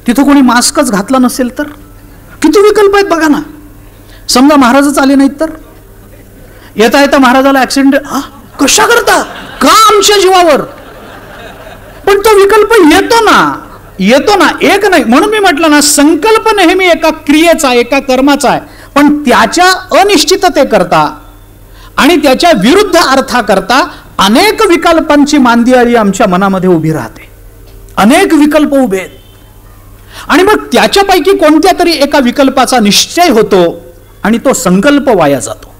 तिथं कोणी मास्कच घातला नसेल तर किती विकल्प आहेत बघा ना. समजा महाराजच आले नाहीत तर, येता येता महाराजाला ऍक्सिडेंट, कशा करता का आमच्या जीवावर? पण तो विकल्प येतो ना, एक नाही. म्हणून मी म्हटलं ना, संकल्प नेहमी एका क्रियेचा, एका कर्माचा आहे, पण त्याच्या अनिश्चिततेकरता आणि त्याच्या विरुद्ध अर्थाकरता अनेक विकल्पांची मांदियाळी आमच्या मनामध्ये उभी राहते. अनेक विकल्प उभे आहेत, आणि मग त्याच्यापैकी कोणत्या तरी एका विकल्पाचा निश्चय होतो आणि तो संकल्प वाया जातो.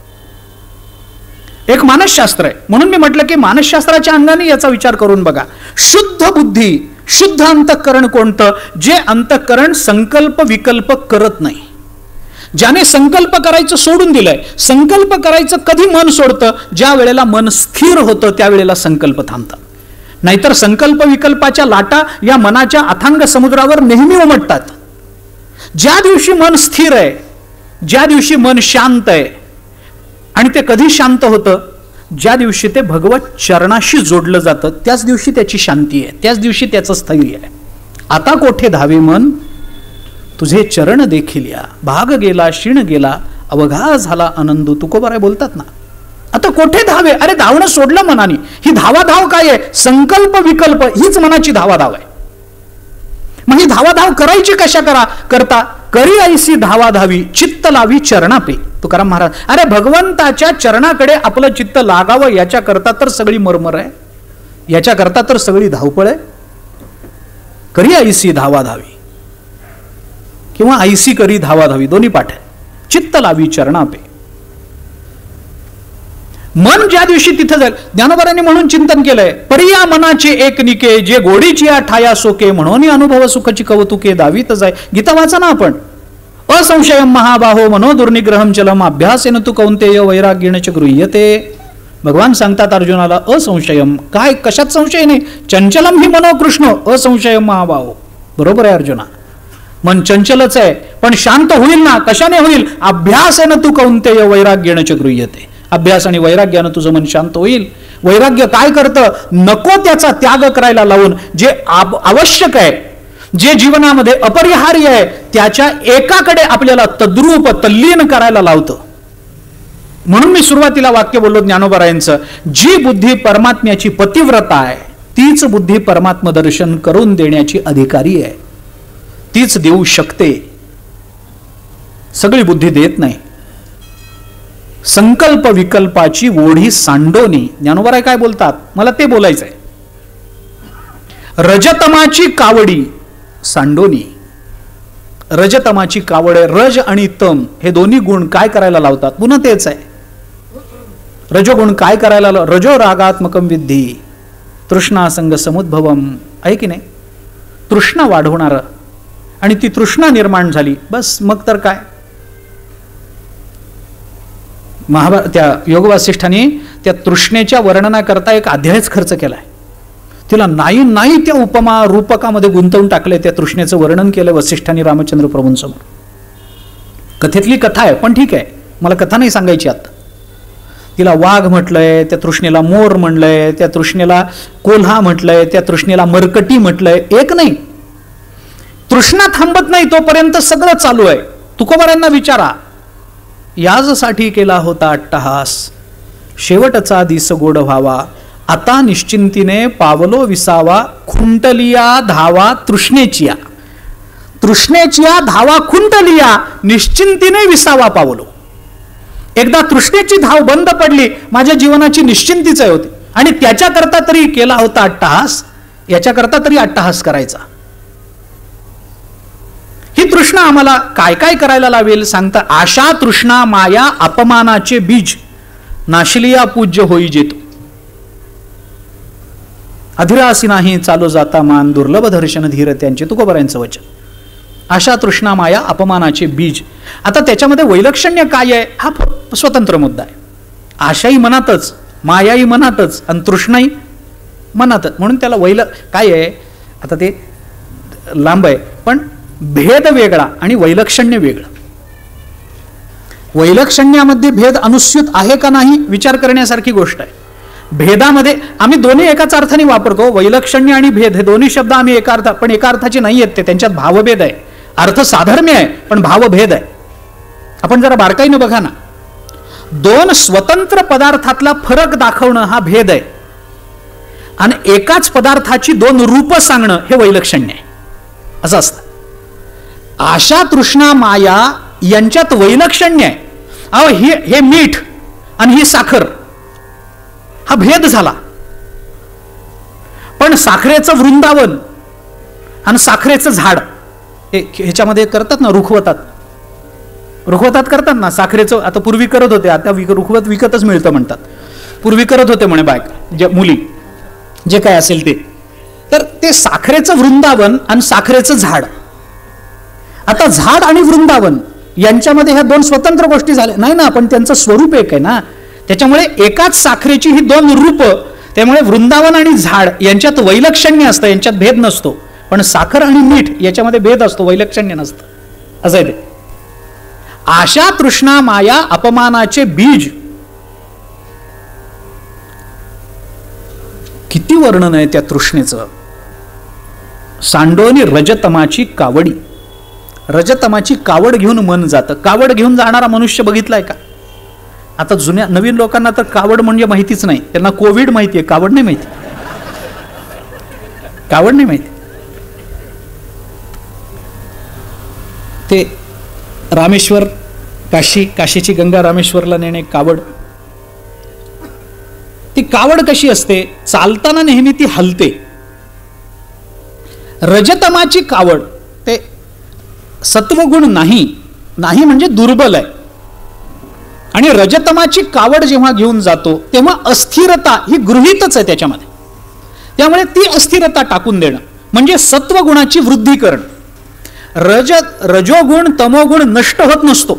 एक मानसशास्त्र आहे. म्हणून मी म्हटलं की मानसशास्त्राच्या अंगाने याचा विचार करून बघा. शुद्ध बुद्धी, शुद्ध अंतःकरण कोणतं? जे अंतःकरण संकल्प विकल्प करत नाही. ज्याने संकल्प करायचं सोडून दिलंय. संकल्प करायचं कधी मन सोडतं? ज्या वेळेला मन स्थिर होतं त्यावेळेला संकल्प थांबतात. नाहीतर संकल्प विकल्पाच्या लाटा या मनाच्या अथांग समुद्रावर नेहमी उमटतात. ज्या दिवशी मन स्थिर आहे, ज्या दिवशी मन शांत आहे, आणि ते कधी शांत होतं? ज्या दिवशी ते भगवत चरणाशी जोडलं जातं, त्याच दिवशी त्याची शांती आहे, त्याच दिवशी त्याचं स्थैर्य आहे. आता कोठे धावे मन, तुझे चरण देखील या. भाग गेला, क्षीण गेला, अवघा झाला आनंद, तुकोबाराय बोलतात ना. आता कुठे धावे? अरे धावणं सोडलं मनाने. ही धावाधाव काय आहे? संकल्प विकल्प हीच मनाची धावाधाव आहे. मग ही धावाधाव करायची कशा करता? करी ऐसी धावाधावी चित्त लावी चरणापे. तुकाराम महाराज, अरे भगवंताच्या चरणाकडे आपलं चित्त लागावं याच्याकरता तर सगळी मरमर आहे, याच्याकरता तर सगळी धावपळ आहे. करी ऐसी धावाधावी किंवा ऐसी करी धावाधावी दोन्ही पाठ आहे. चित्त लावी चरणापे. मन ज्या दिवशी तिथं जाईल, ज्ञानोबारांनी म्हणून चिंतन केलंय, परिया मनाचे एक निके जे गोडीची ठाया सोके म्हणून अनुभव सुखची कौतुके दावीत जाय. गीता वाचा ना आपण. असंशयम महाबाहो मनो दुर्निग्रहम चलम अभ्यासेन तू कौंतेय वैराग्येन च गृह्यते. भगवान सांगतात अर्जुनाला, असंशयम काय, कशात संशय नाही. चंचलम ही मनो कृष्ण असंशयम महाबाहो. बरोबर आहे अर्जुना, मन चंचलच आहे पण शांत होईल ना. कशाने होईल? अभ्यासेन तू कौंतेय वैराग्येन च गृह्यते. अभ्यास आणि वैराग्यानं तुझं मन शांत होईल. वैराग्य काय करतं? नको त्याचा त्याग करायला लावून जे आवश्यक आहे, जे जीवनामध्ये अपरिहार्य आहे, त्याच्या एकाकडे आपल्याला तद्रूप तल्लीन करायला लावतं. म्हणून मी सुरुवातीला वाक्य बोललो ज्ञानोबारायांचं, जी बुद्धी परमात्म्याची पतिव्रता आहे तीच बुद्धी परमात्म दर्शन करून देण्याची अधिकारी आहे. तीच देऊ शकते, सगळी बुद्धी देत नाही. संकल्प विकल्पाची ओढी सांडोनी. ज्ञानोबाराय काय बोलतात? मला ते बोलायचंय. रजतमाची कावडी सांडोनी. रजतमाची कावड आहे. रज आणि तम हे दोन्ही गुण काय करायला लावतात? पुन्हा तेच आहे. रजोगुण काय करायला लाव? रजो रागात्मकम विद्धी तृष्णा संग समुद्भवम. आहे की नाही? तृष्णा वाढवणार, आणि ती तृष्णा निर्माण झाली बस, मग तर काय. त्या योग वासिष्ठांनी त्या तृष्णेच्या वर्णनाकरता एक अध्यायच खर्च केलाय. तिला नाही नाही त्या उपमा रूपकामध्ये गुंतवून टाकले. त्या तृष्णेचं वर्णन केलं वसिष्ठांनी रामचंद्र प्रभूंसमोर. कथेतली कथा आहे पण ठीक आहे, मला कथा नाही सांगायची आता. तिला वाघ म्हटलंय, त्या तृष्णेला मोर म्हणलंय, त्या तृष्णेला कोल्हा म्हटलंय, त्या तृष्णेला मरकटी म्हटलंय. एक नाही, तृष्णा थांबत नाही तोपर्यंत सगळं चालू आहे. तुकोबारांना विचारा, याजसाठी केला होता अट्टहास, शेवटचा दिस गोड व्हावा, आता निश्चिंतीने पावलो विसावा, खुंटलिया धावा तृष्णेचिया. तृष्णेचिया धावा खुंटलिया, निश्चिंतीने विसावा पावलो. एकदा तृष्णेची धाव बंद पडली, माझ्या जीवनाची निश्चिंतीच होती, आणि त्याच्याकरता तरी केला होता अट्टहास. याच्याकरता तरी अट्टहास करायचा. ही तृष्णा आम्हाला काय काय करायला लावेल सांगता. आशा तृष्णा माया अपमानाचे बीज, नाशिलिया पूज्य होई जेतो. अधिरासी नाही चालो जाता मान, दुर्लभ दर्शन धीर त्यांचे. तुकोबारायांचं वचन. आशा तृष्णा माया अपमानाचे बीज. आता त्याच्यामध्ये वैलक्षण्य काय आहे हा स्वतंत्र मुद्दा आहे. आशाही मनातच, मायाही मनातच, आणि तृष्णाही मनातच. म्हणून त्याला काय आहे आता ते लांब आहे, पण भेद वेगळा आणि वैलक्षण्य वेगळं. वैलक्षण्यामध्ये भेद अनुस्यूत आहे का नाही विचार करण्यासारखी गोष्ट आहे. भेदामध्ये आम्ही दोन्ही एकाच अर्थाने वापरतो. वैलक्षण्य आणि भेद हे दोन्ही शब्द आम्ही एका अर्थ, पण एका अर्थाचे नाही आहेत ते. त्यांच्यात भावभेद आहे. अर्थ साधर्म्य आहे पण भावभेद आहे. आपण जरा बारकाईने बघा ना, दोन स्वतंत्र पदार्थातला फरक दाखवणं हा भेद आहे, आणि एकाच पदार्थाची दोन रूप सांगणं हे वैलक्षण्य आहे. असं असतं. आशा तृष्णा माया यांच्यात वैलक्षण्य आहे. अहो हे मीठ आणि ही साखर हा भेद झाला. पण साखरेचं वृंदावन आणि साखरेचं झाड ह्याच्यामध्ये करतात ना, रुखवतात करतात ना साखरेचं. आता पूर्वी करत होते, आता रुखवत विकतच मिळतं म्हणतात. पूर्वी करत होते म्हणे बायका, जे मुली जे काय असेल ते. तर ते साखरेचं वृंदावन आणि साखरेचं झाड. आता झाड आणि वृंदावन यांच्यामध्ये ह्या दोन स्वतंत्र गोष्टी झाल्या नाही ना, पण त्यांचं स्वरूप एक आहे ना. त्याच्यामुळे एकाच साखरेची ही दोन रूप, त्यामुळे वृंदावन आणि झाड यांच्यात वैलक्षण्य असतं, यांच्यात भेद नसतो. पण साखर आणि मीठ याच्यामध्ये भेद असतो, वैलक्षण्य नसतं. असं आहे ते. आशा तृष्णा माया अपमानाचे बीज. किती वर्णन आहे त्या तृष्णेचं. सांडोनी रजतमाची कावडी. रजतमाची कावड घेऊन मन जातं. कावड घेऊन जाणारा मनुष्य बघितलाय का? आता जुन्या नवीन लोकांना तर कावड म्हणजे माहितीच नाही, त्यांना कोविड माहिती आहे, कावड नाही माहिती. कावड नाही माहिती. ते रामेश्वर, काशीची गंगा रामेश्वरला नेणे कावड. ती कावड कशी असते, चालताना नेहमी ती हलते. रजतमाची कावड ते सत्वगुण नाही म्हणजे दुर्बल आहे. आणि रजतमाची कावड जेव्हा घेऊन जातो तेव्हा अस्थिरता ही गृहीतच आहे त्याच्यामध्ये. त्यामुळे ती अस्थिरता टाकून देणं म्हणजे सत्वगुणाची वृद्धी करणं. रजोगुण तमोगुण नष्ट होत नसतो,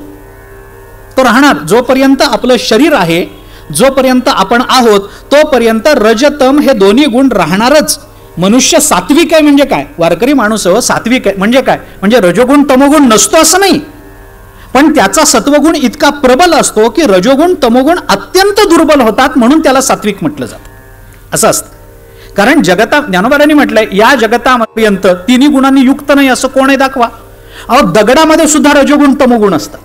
तो राहणार. जोपर्यंत आपलं शरीर आहे, जोपर्यंत आपण आहोत, तोपर्यंत रजतम हे दोन्ही गुण राहणारच. मनुष्य सात्विक आहे म्हणजे काय, वारकरी माणूस सात्विक आहे म्हणजे काय, म्हणजे रजोगुण तमोगुण नसतो असं नाही, पण त्याचा सत्वगुण इतका प्रबल असतो की रजोगुण तमोगुण अत्यंत दुर्बल होतात, म्हणून त्याला सात्विक म्हटलं जातं. असं असतं. कारण ज्ञानोबांनी म्हटलंय या जगतापर्यंत तिन्ही गुणांनी युक्त नाही असं कोण आहे दाखवा. अहो, दगडामध्ये सुद्धा रजोगुण तमोगुण असतात,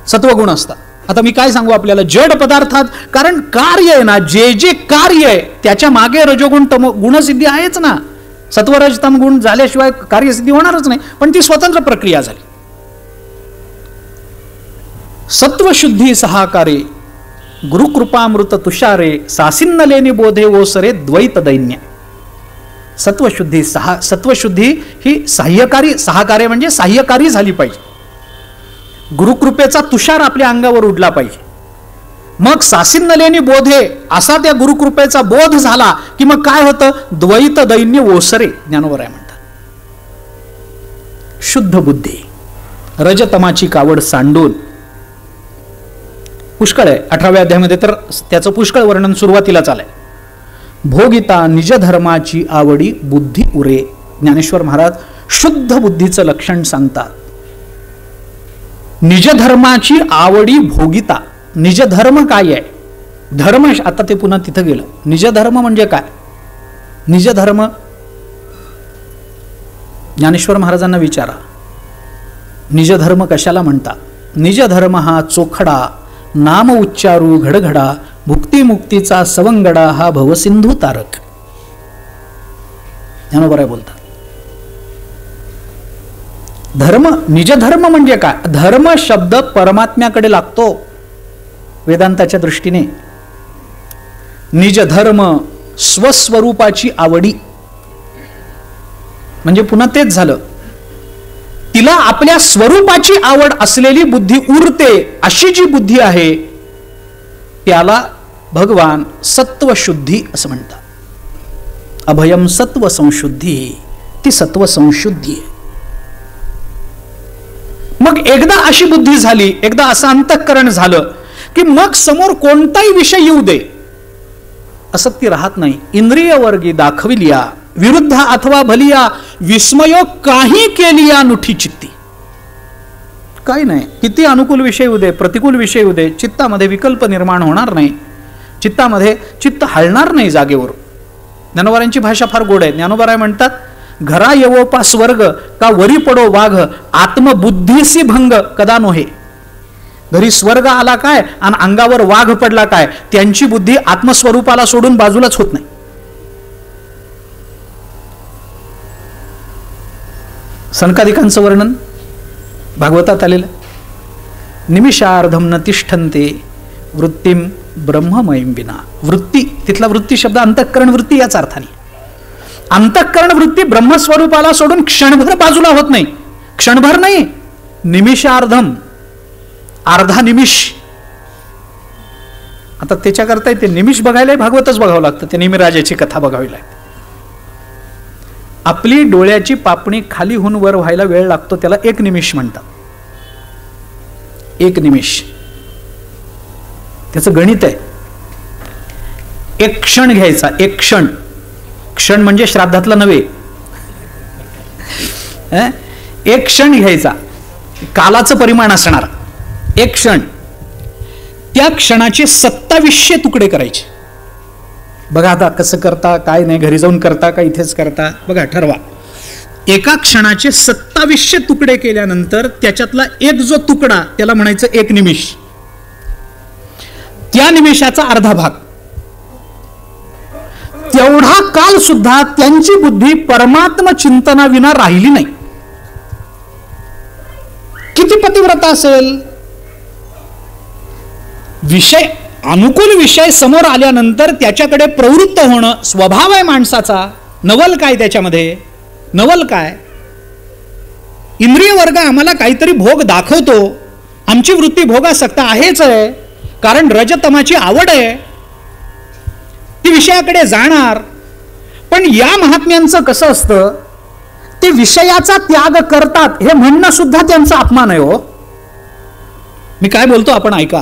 सत्वगुण असतात. आता मी काय सांगू आपल्याला, जड पदार्थात, कारण कार्य आहे ना, जे कार्य आहे त्याच्या मागे रजोगुण तमो गुणसिद्धी आहेच ना. सत्वरजतम गुण झाल्याशिवाय कार्यसिद्धी होणारच नाही, पण ती स्वतंत्र प्रक्रिया झाली. सत्वशुद्धी सहाकारे गुरुकृपामृत तुषारे सासिन्नलेनी बोधे ओसरे द्वैत दैन्य. सत्वशुद्धी ही सहाकार्य म्हणजे सहाय्यकारी झाली पाहिजे. गुरुकृपेचा तुषार आपल्या अंगावर उडला पाहिजे. मग सासिन्नलेनी बोधे असा त्या गुरुकृपेचा बोध झाला की मग काय होतं, द्वैत दैन्य ओसरे ज्ञानोबराय म्हणतात. शुद्ध बुद्धी रजतमाची कावड सांडून. पुष्कळ आहे 18व्या अध्यायामध्ये, तर त्याचं पुष्कळ वर्णन सुरुवातीलाच आलंय. भोगिता निज धर्माची आवडी बुद्धी उरे. ज्ञानेश्वर महाराज शुद्ध बुद्धीचं लक्षण सांगतात. निजधर्माची आवडी भोगिता. निजधर्म काय आहे, धर्म, आता ते पुन्हा तिथं गेलं. निजधर्म म्हणजे काय, निजधर्म ज्ञानेश्वर महाराजांना विचारा, निजधर्म कशाला म्हणतात. निजधर्म हा चोखडा नाम उच्चारू घडघडा भुक्ती मुक्तीचा सवंगडा हा भवसिंधू तारक. ज्ञानोबराय बोलतात. धर्म, निजधर्म म्हणजे काय, धर्म शब्द परमात्म्याकडे लागतो वेदांताच्या दृष्टीने. निजधर्म स्वस्वरूपाची आवडी म्हणजे पुन्हा तेच झालं, तिला आपल्या स्वरूपाची आवड असलेली बुद्धी उरते. अशी जी बुद्धी आहे त्याला भगवान सत्वशुद्धी असं म्हणतात. अभयम सत्व संशुद्धी, ती सत्व संशुद्धी आहे. मग एकदा अशी बुद्धी झाली, एकदा असं अंतःकरण झालं की मग समोर कोणताही विषय येऊ दे असक्ती राहत नाही. इंद्रिय वर्गी दाखविलिया विरुद्ध अथवा भलिया विस्मयो काही केलिया नुठी चित्ती. काही नाही, किती अनुकूल विषय येऊ दे, प्रतिकूल विषय येऊ दे, चित्तामध्ये विकल्प निर्माण होणार नाही. चित्तामध्ये चित्त हलणार नाही जागेवर. ज्ञानोबारांची भाषा फार गोड आहे. ज्ञानोबाराय म्हणतात, घरा येवोपा स्वर्ग का वरी पडो वाघ आत्मबुद्धीसी भंग कदा नोहे. घरी स्वर्ग आला काय आणि अंगावर वाघ पडला काय, त्यांची बुद्धी आत्मस्वरूपाला सोडून बाजूलाच होत नाही. सनकादिकांचं वर्णन भागवतात आलेलं. निमिषार्धम न तिष्ठन्ते वृत्तीम ब्रह्ममयीं विना. वृत्ती, तिथला वृत्ती शब्द अंतःकरण वृत्ती याच अर्थाने. अंतःकरण वृत्ती ब्रह्मस्वरूपाला सोडून क्षणभर बाजूला होत नाही. क्षणभर नाही, निमिषार्धम, अर्धा निमिष. आता त्याच्याकरता ते निमिष बघायला भागवतच बघावं लागतं. ते निमिराजाची कथा बघावी लागते. आपली डोळ्याची पापणी खाली होऊन वर व्हायला वेळ लागतो, त्याला एक निमिष म्हणतात. एक निमिष, त्याचं गणित आहे. एक क्षण घ्यायचा, एक क्षण. क्षण म्हणजे श्राद्धातला नव्हे. एक क्षण घ्यायचा, कालाचं परिमाण असणार. एक क्षण, त्या क्षणाचे 2700 तुकडे करायचे. बघा आता कसं करता, काय नाही, घरी जाऊन करता का इथेच करता, बघा ठरवा. एका क्षणाचे 2700 तुकडे केल्यानंतर त्याच्यातला एक जो तुकडा त्याला म्हणायचं एक निमिष. त्या निमेषाचा अर्धा भाग, तेवढा काल सुद्धा त्यांची बुद्धी परमात्म चिंतनाविना राहिली नाही. किती पतिव्रता असेल? विषय, अनुकूल विषय समोर आल्यानंतर त्याच्याकडे प्रवृत्त होणं स्वभाव आहे माणसाचा. नवल काय त्याच्यामध्ये? नवल काय? इंद्रिय वर्ग आम्हाला काहीतरी भोग दाखवतो. आमची वृत्ती भोगासक्त आहेच आहे, कारण रजतमाची आवड आहे, ती विषयाकडे जाणार. पण या महात्म्यांचं कसं असतं, ते विषयाचा त्याग करतात हे म्हणणं सुद्धा त्यांचा अपमान आहे. हो, मी काय बोलतो आपण ऐका.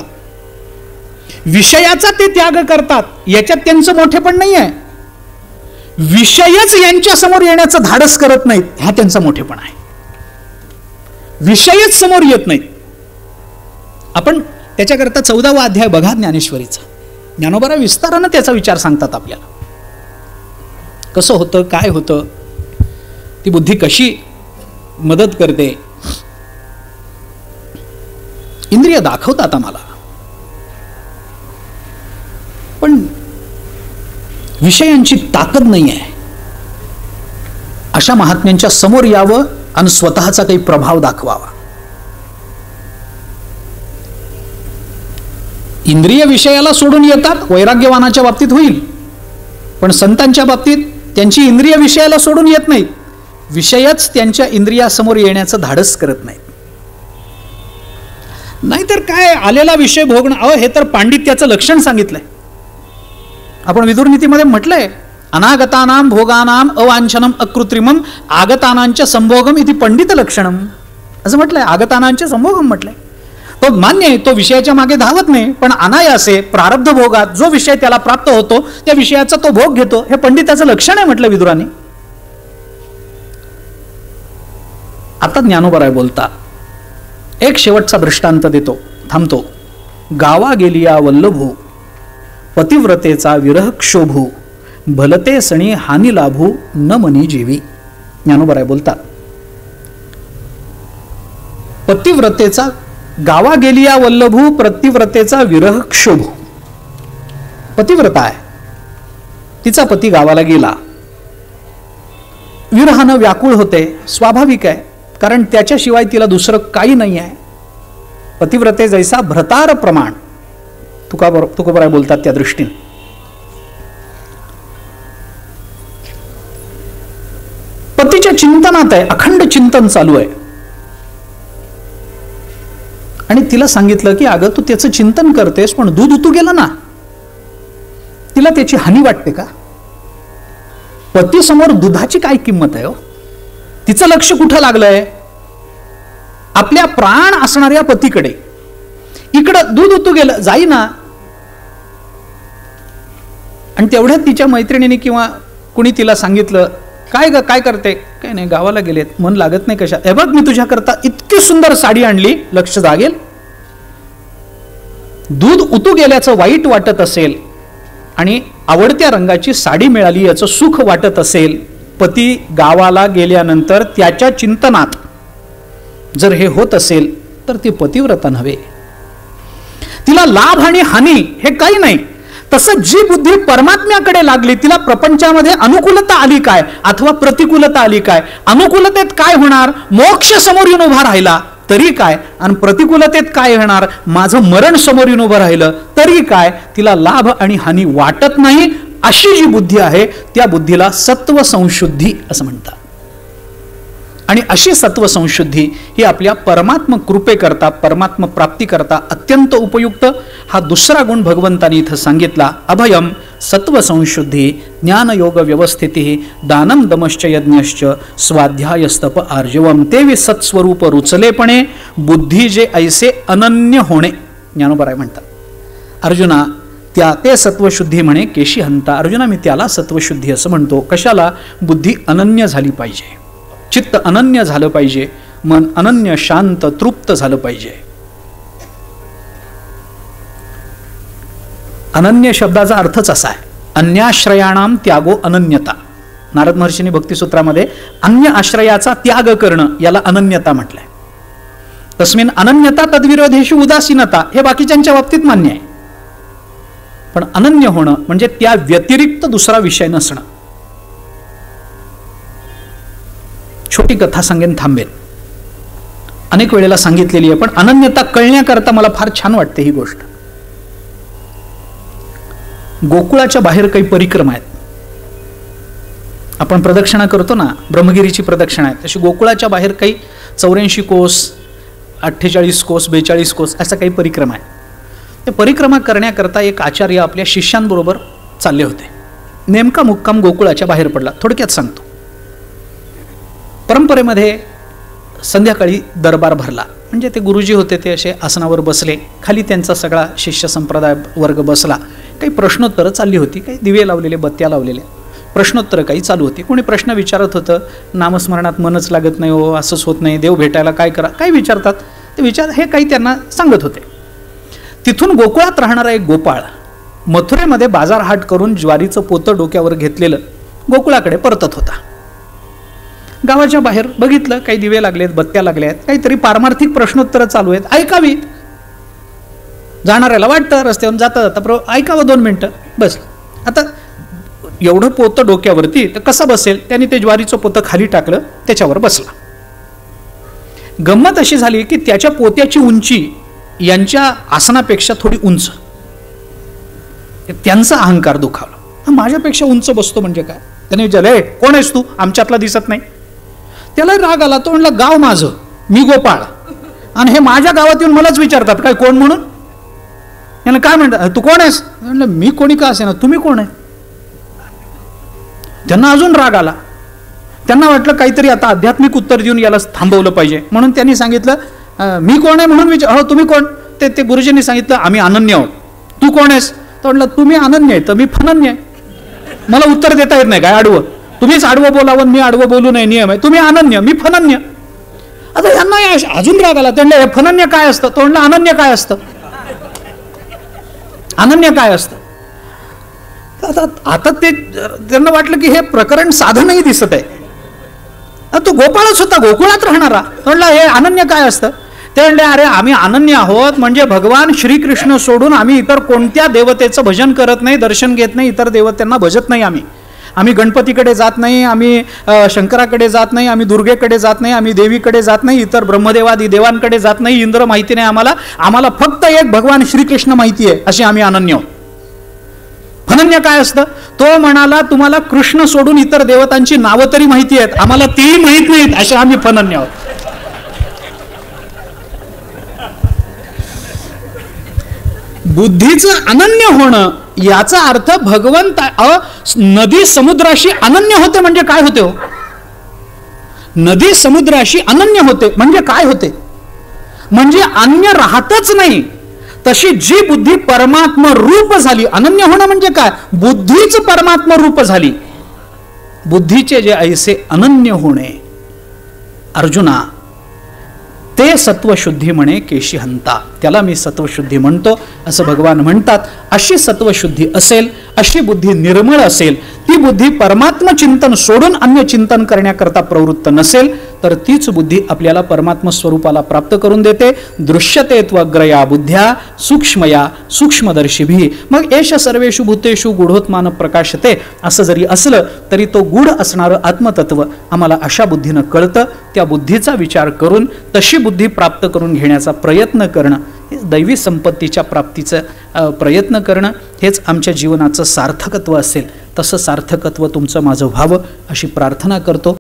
विषयाचा ते त्याग करतात, याच्यात त्यांचं मोठेपण नाही आहे. विषयच यांच्या समोर येण्याचं धाडस करत नाहीत, हा त्यांचा मोठेपण आहे. विषयच समोर येत नाहीत. आपण त्याच्याकरता 14वा अध्याय बघा ज्ञानेश्वरीचा. ज्ञानोबा विस्तारानं त्याचा विचार सांगतात आपल्याला. कसं होतं, काय होतं, ती बुद्धी कशी मदत करते. इंद्रिय दाखवतात आम्हाला, पण विषयांची ताकद नाही आहे. अशा महात्म्यांच्या समोर यावं आणि स्वतःचा काही प्रभाव दाखवावा. इंद्रिय विषयाला सोडून येतात, वैराग्यवानाच्या बाबतीत होईल, पण संतांच्या बाबतीत त्यांची इंद्रिय विषयाला सोडून येत नाहीत. विषयच त्यांच्या इंद्रियासमोर येण्याचं धाडस करत नाहीत. नाहीतर काय, आलेला विषय भोगणं. हे तर पांडित्याचं लक्षण सांगितलंय. आपण विदुरनीतीमध्ये म्हटलंय, अनागतानाम भोगानाम अवांछनम अकृत्रिमम आगतानांच्या संभोगम इति पंडित लक्षणम, असं म्हटलंय. आगतानांचे संभोगम म्हटलंय. तो मान्य आहे, तो विषयाच्या मागे धावत नाही, पण अनायासे प्रारब्ध भोगात जो विषय त्याला प्राप्त होतो त्या विषयाचा तो भोग घेतो. हे पंडिताचं लक्षण आहे म्हटलं विदुरांनी. आता ज्ञानोबा बोलता, एक शेवटचा दृष्टांत देतो, थांबतो. गावा गेलिया वल्लभू पतिव्रतेचा विरह क्षोभू भलते सणी हानी लाभू न मनी जीवी. ज्ञानोबा बोलतात, पतिव्रतेचा गावा गेलिया वल्लभू पतिव्रतेचा विरह क्षोभू. पतिव्रता आहे, तिचा पती गावाला गेला, विरहानं व्याकुळ होते, स्वाभाविक आहे, कारण त्याच्याशिवाय तिला दुसरं काही नाही आहे. पतिव्रते जैसा भ्रतार प्रमाण, तुकोबराय बोलतात त्या दृष्टीने. पतीच्या चिंतनात आहे, अखंड चिंतन चालू आहे, आणि तिला सांगितलं की अगं तू त्याचं चिंतन करतेस, पण दूध उतू गेलं ना. तिला त्याची हानी वाटते का? पती समोर दुधाची काय किंमत आहे? हो, तिचं लक्ष कुठं लागलंय? आपल्या प्राण असणाऱ्या पतीकडे. इकडं दूध उतू गेलं, जाई ना. आणि तेवढ्यात तिच्या मैत्रिणीने किंवा कुणी तिला सांगितलं, काय ग काय करते? काय नाही, गावाला गेलेत, मन लागत नाही कशा. हे बघ, मी तुझ्याकरता इतकी सुंदर साडी आणली, लक्ष जागेल. दूध उतू गेल्याचं वाईट वाटत असेल आणि आवडत्या रंगाची साडी मिळाली याचं सुख वाटत असेल, पती गावाला गेल्यानंतर त्याच्या चिंतनात जर हे होत असेल तर ती पतिव्रता नव्हे. तिला लाभ आणि हानी हे काही नाही. तसं जी बुद्धी परमात्म्याकडे लागली, तिला प्रपंचामध्ये अनुकूलता आली काय अथवा प्रतिकूलता आली काय? अनुकूलतेत काय होणार? मोक्ष समोर येऊन उभा राहिला तरी काय, आणि प्रतिकूलतेत काय होणार? माझं मरण समोर येऊन उभं राहिलं तरी काय? तिला लाभ आणि हानी वाटत नाही. अशी जी बुद्धी आहे त्या बुद्धीला सत्व संशुद्धी असं म्हणतात. आणि अशी सत्व संशुद्धी ही आपल्या परमात्म कृपेकरता, परमात्म प्राप्तीकरता अत्यंत उपयुक्त. हा दुसरा गुण भगवंतांनी इथं सांगितला. अभयम सत्व संशुद्धी ज्ञानयोग व्यवस्थिती दानम दमश्च यज्ञश्च स्वाध्यायस्तप आर्जवम ते सत्स्वरूप रुचलेपणे बुद्धी जे ऐसे अनन्य होणे. ज्ञानोबा म्हणतात, अर्जुना ते सत्वशुद्धी म्हणे केशी हंता. अर्जुना मी त्याला सत्वशुद्धी असं म्हणतो. कशाला? बुद्धी अनन्य झाली पाहिजे, चित्त अनन्य झालं पाहिजे, मन अनन्य शांत तृप्त झालं पाहिजे. अनन्य शब्दाचा अर्थच असा आहे, अन्याश्रयाणाम त्यागो अनन्यता. नारद महर्षींनी भक्तिसूत्रामध्ये अन्य आश्रयाचा त्याग करणं याला अनन्यता म्हटलंय. तस्मिन अनन्यता तद्विरोधेषु उदासीनता, हे बाकीच्यांच्या बाबतीत मान्य आहे. पण अनन्य होणं म्हणजे त्या व्यतिरिक्त दुसरा विषय नसणं. छोटी कथा सांगेन, थांबेन. अनेक वेळेला सांगितलेली आहे, पण अनन्यता कळण्याकरता मला फार छान वाटते ही गोष्ट. गोकुळाच्या बाहेर काही परिक्रमा आहेत. आपण प्रदक्षिणा करतो ना, ब्रह्मगिरीची प्रदक्षिणा आहे, तशी गोकुळाच्या बाहेर काही 84 कोस, 48 कोस, 42 कोस अशा काही परिक्रमा आहे. ते परिक्रमा करण्याकरता एक आचार्य आपल्या शिष्यांबरोबर चालले होते. नेमका मुक्काम गोकुळाच्या बाहेर पडला. थोडक्यात सांगतो. परंपरेमध्ये संध्याकाळी दरबार भरला. म्हणजे ते गुरुजी होते, ते असे आसनावर बसले, खाली त्यांचा सगळा शिष्य संप्रदाय वर्ग बसला. काही प्रश्नोत्तरं चालली होती, काही दिवे लावलेले, बत्त्या लावलेल्या, प्रश्नोत्तरं काही चालू होती. कोणी प्रश्न विचारत होतं, नामस्मरणात मनच लागत नाही हो, असंच होत नाही, देव भेटायला काय करा, काय विचारतात ते विचार, हे काही त्यांना सांगत होते. तिथून गोकुळात राहणारा एक गोपाळ मथुरेमध्ये बाजार हाट करून ज्वारीचं पोतं डोक्यावर घेतलेलं गोकुळाकडे परतत होता. गावाच्या बाहेर बघितलं, काही दिवे लागलेत, बत्त्या लागल्या आहेत, काहीतरी पारमार्थिक प्रश्नोत्तरं चालू आहेत, ऐकावीत. जाणाऱ्याला वाटतं रस्त्यावरून जाता जाता ऐकावं 2 मिनिटं बस. आता एवढं पोतं डोक्यावरती तर कसं बसेल, त्यांनी ते ज्वारीचं पोतं खाली टाकलं, त्याच्यावर बसला. गंमत अशी झाली की त्याच्या पोत्याची उंची यांच्या आसनापेक्षा थोडी उंच. त्यांचा अहंकार दुखावला. माझ्यापेक्षा उंच बसतो म्हणजे काय? त्याने विचारलं, ए कोण आहेस तू, आमच्यातला दिसत नाही. त्याला राग आला. तो म्हणला, गाव माझं, मी गोपाळ, आणि हे माझ्या गावात येऊन मलाच विचारतात काय कोण म्हणून. याला काय म्हणतात, तू कोण आहेस? म्हणलं, मी कोणी का असे ना, तुम्ही कोण आहे? त्यांना अजून राग आला. त्यांना वाटलं काहीतरी आता आध्यात्मिक उत्तर देऊन याला थांबवलं पाहिजे, म्हणून त्यांनी सांगितलं, मी कोण आहे म्हणून विचार. हो तुम्ही कोण? ते गुरुजींनी सांगितलं, आम्ही अनन्य आहोत. तू कोण आहेस? तर म्हटलं, तुम्ही अनन्य आहे तर मी फनन्य आहे, मला उत्तर देता येत नाही काय आडवं? तुम्हीच आडवं बोलावं, मी आडवं बोलू नये, नियम आहे. तुम्ही अनन्य, मी फनन्य. आता यांना अजून राग आला. त्यांना फनन्य काय असतं? तो म्हणलं, अनन्य काय असतं? अनन्य काय असतं? आता ते त्यांना वाटलं की हे प्रकरण साधनही दिसत आहे. तो गोपाळच होता, गोकुळात राहणारा. म्हणलं, हे अनन्य काय असतं? ते म्हणले, अरे आम्ही अनन्य आहोत म्हणजे भगवान श्रीकृष्ण सोडून आम्ही इतर कोणत्या देवतेचं भजन करत नाही, दर्शन घेत नाही, इतर देवतांना भजत नाही. आम्ही गणपतीकडे जात नाही, आम्ही शंकराकडे जात नाही, आम्ही दुर्गेकडे जात नाही, आम्ही देवीकडे जात नाही, इतर ब्रह्मदेवादी देवांकडे जात नाही, इंद्र माहिती नाही आम्हाला फक्त एक भगवान श्रीकृष्ण माहिती आहे, असे आम्ही अनन्य आहोत. फनन्य काय असतं? तो म्हणाला, तुम्हाला कृष्ण सोडून इतर देवतांची नावं तरी माहिती आहेत, आम्हाला तीही माहित नाहीत, असे आम्ही फनन्य आहोत. बुद्धीचं अनन्य होणं याचा अर्थ भगवंत नदी समुद्राशी अनन्य होते म्हणजे काय होते हो? नदी समुद्राशी अनन्य होते म्हणजे काय होते? म्हणजे अन्य राहतच नाही. तशी जी बुद्धी परमात्मा रूप झाली, अनन्य होणं म्हणजे काय? बुद्धीच परमात्मा रूप झाली. बुद्धीचे जे ऐसे अनन्य होणे, अर्जुना, ते सत्वशुद्धी म्हणे केशी हंता. त्याला मी सत्वशुद्धी म्हणतो असं भगवान म्हणतात. अशी सत्वशुद्धी असेल, अशी बुद्धी निर्मळ असेल, ती बुद्धी परमात्मा चिंतन सोडून अन्य चिंतन करण्याकरता प्रवृत्त नसेल, तर तीच बुद्धी आपल्याला परमात्मा स्वरूपाला प्राप्त करून देते. दृश्यते त्वग्रया बुद्ध्या सूक्ष्मया सूक्ष्मदर्शिभी. मग एष सर्वेषु भूतेषु गूढोत्मान प्रकाशते. असं जरी असलं तरी तो गूढ असणारं आत्मतत्व आम्हाला अशा बुद्धीनं कळतं. त्या बुद्धीचा विचार करून तशी बुद्धी प्राप्त करून घेण्याचा प्रयत्न करणं, हे दैवी संपत्तीच्या प्राप्तीचं प्रयत्न करणं, हेच आमच्या जीवनाचं सार्थकत्व असेल. तसं सार्थकत्व तुमचं माझं व्हावं अशी प्रार्थना करतो.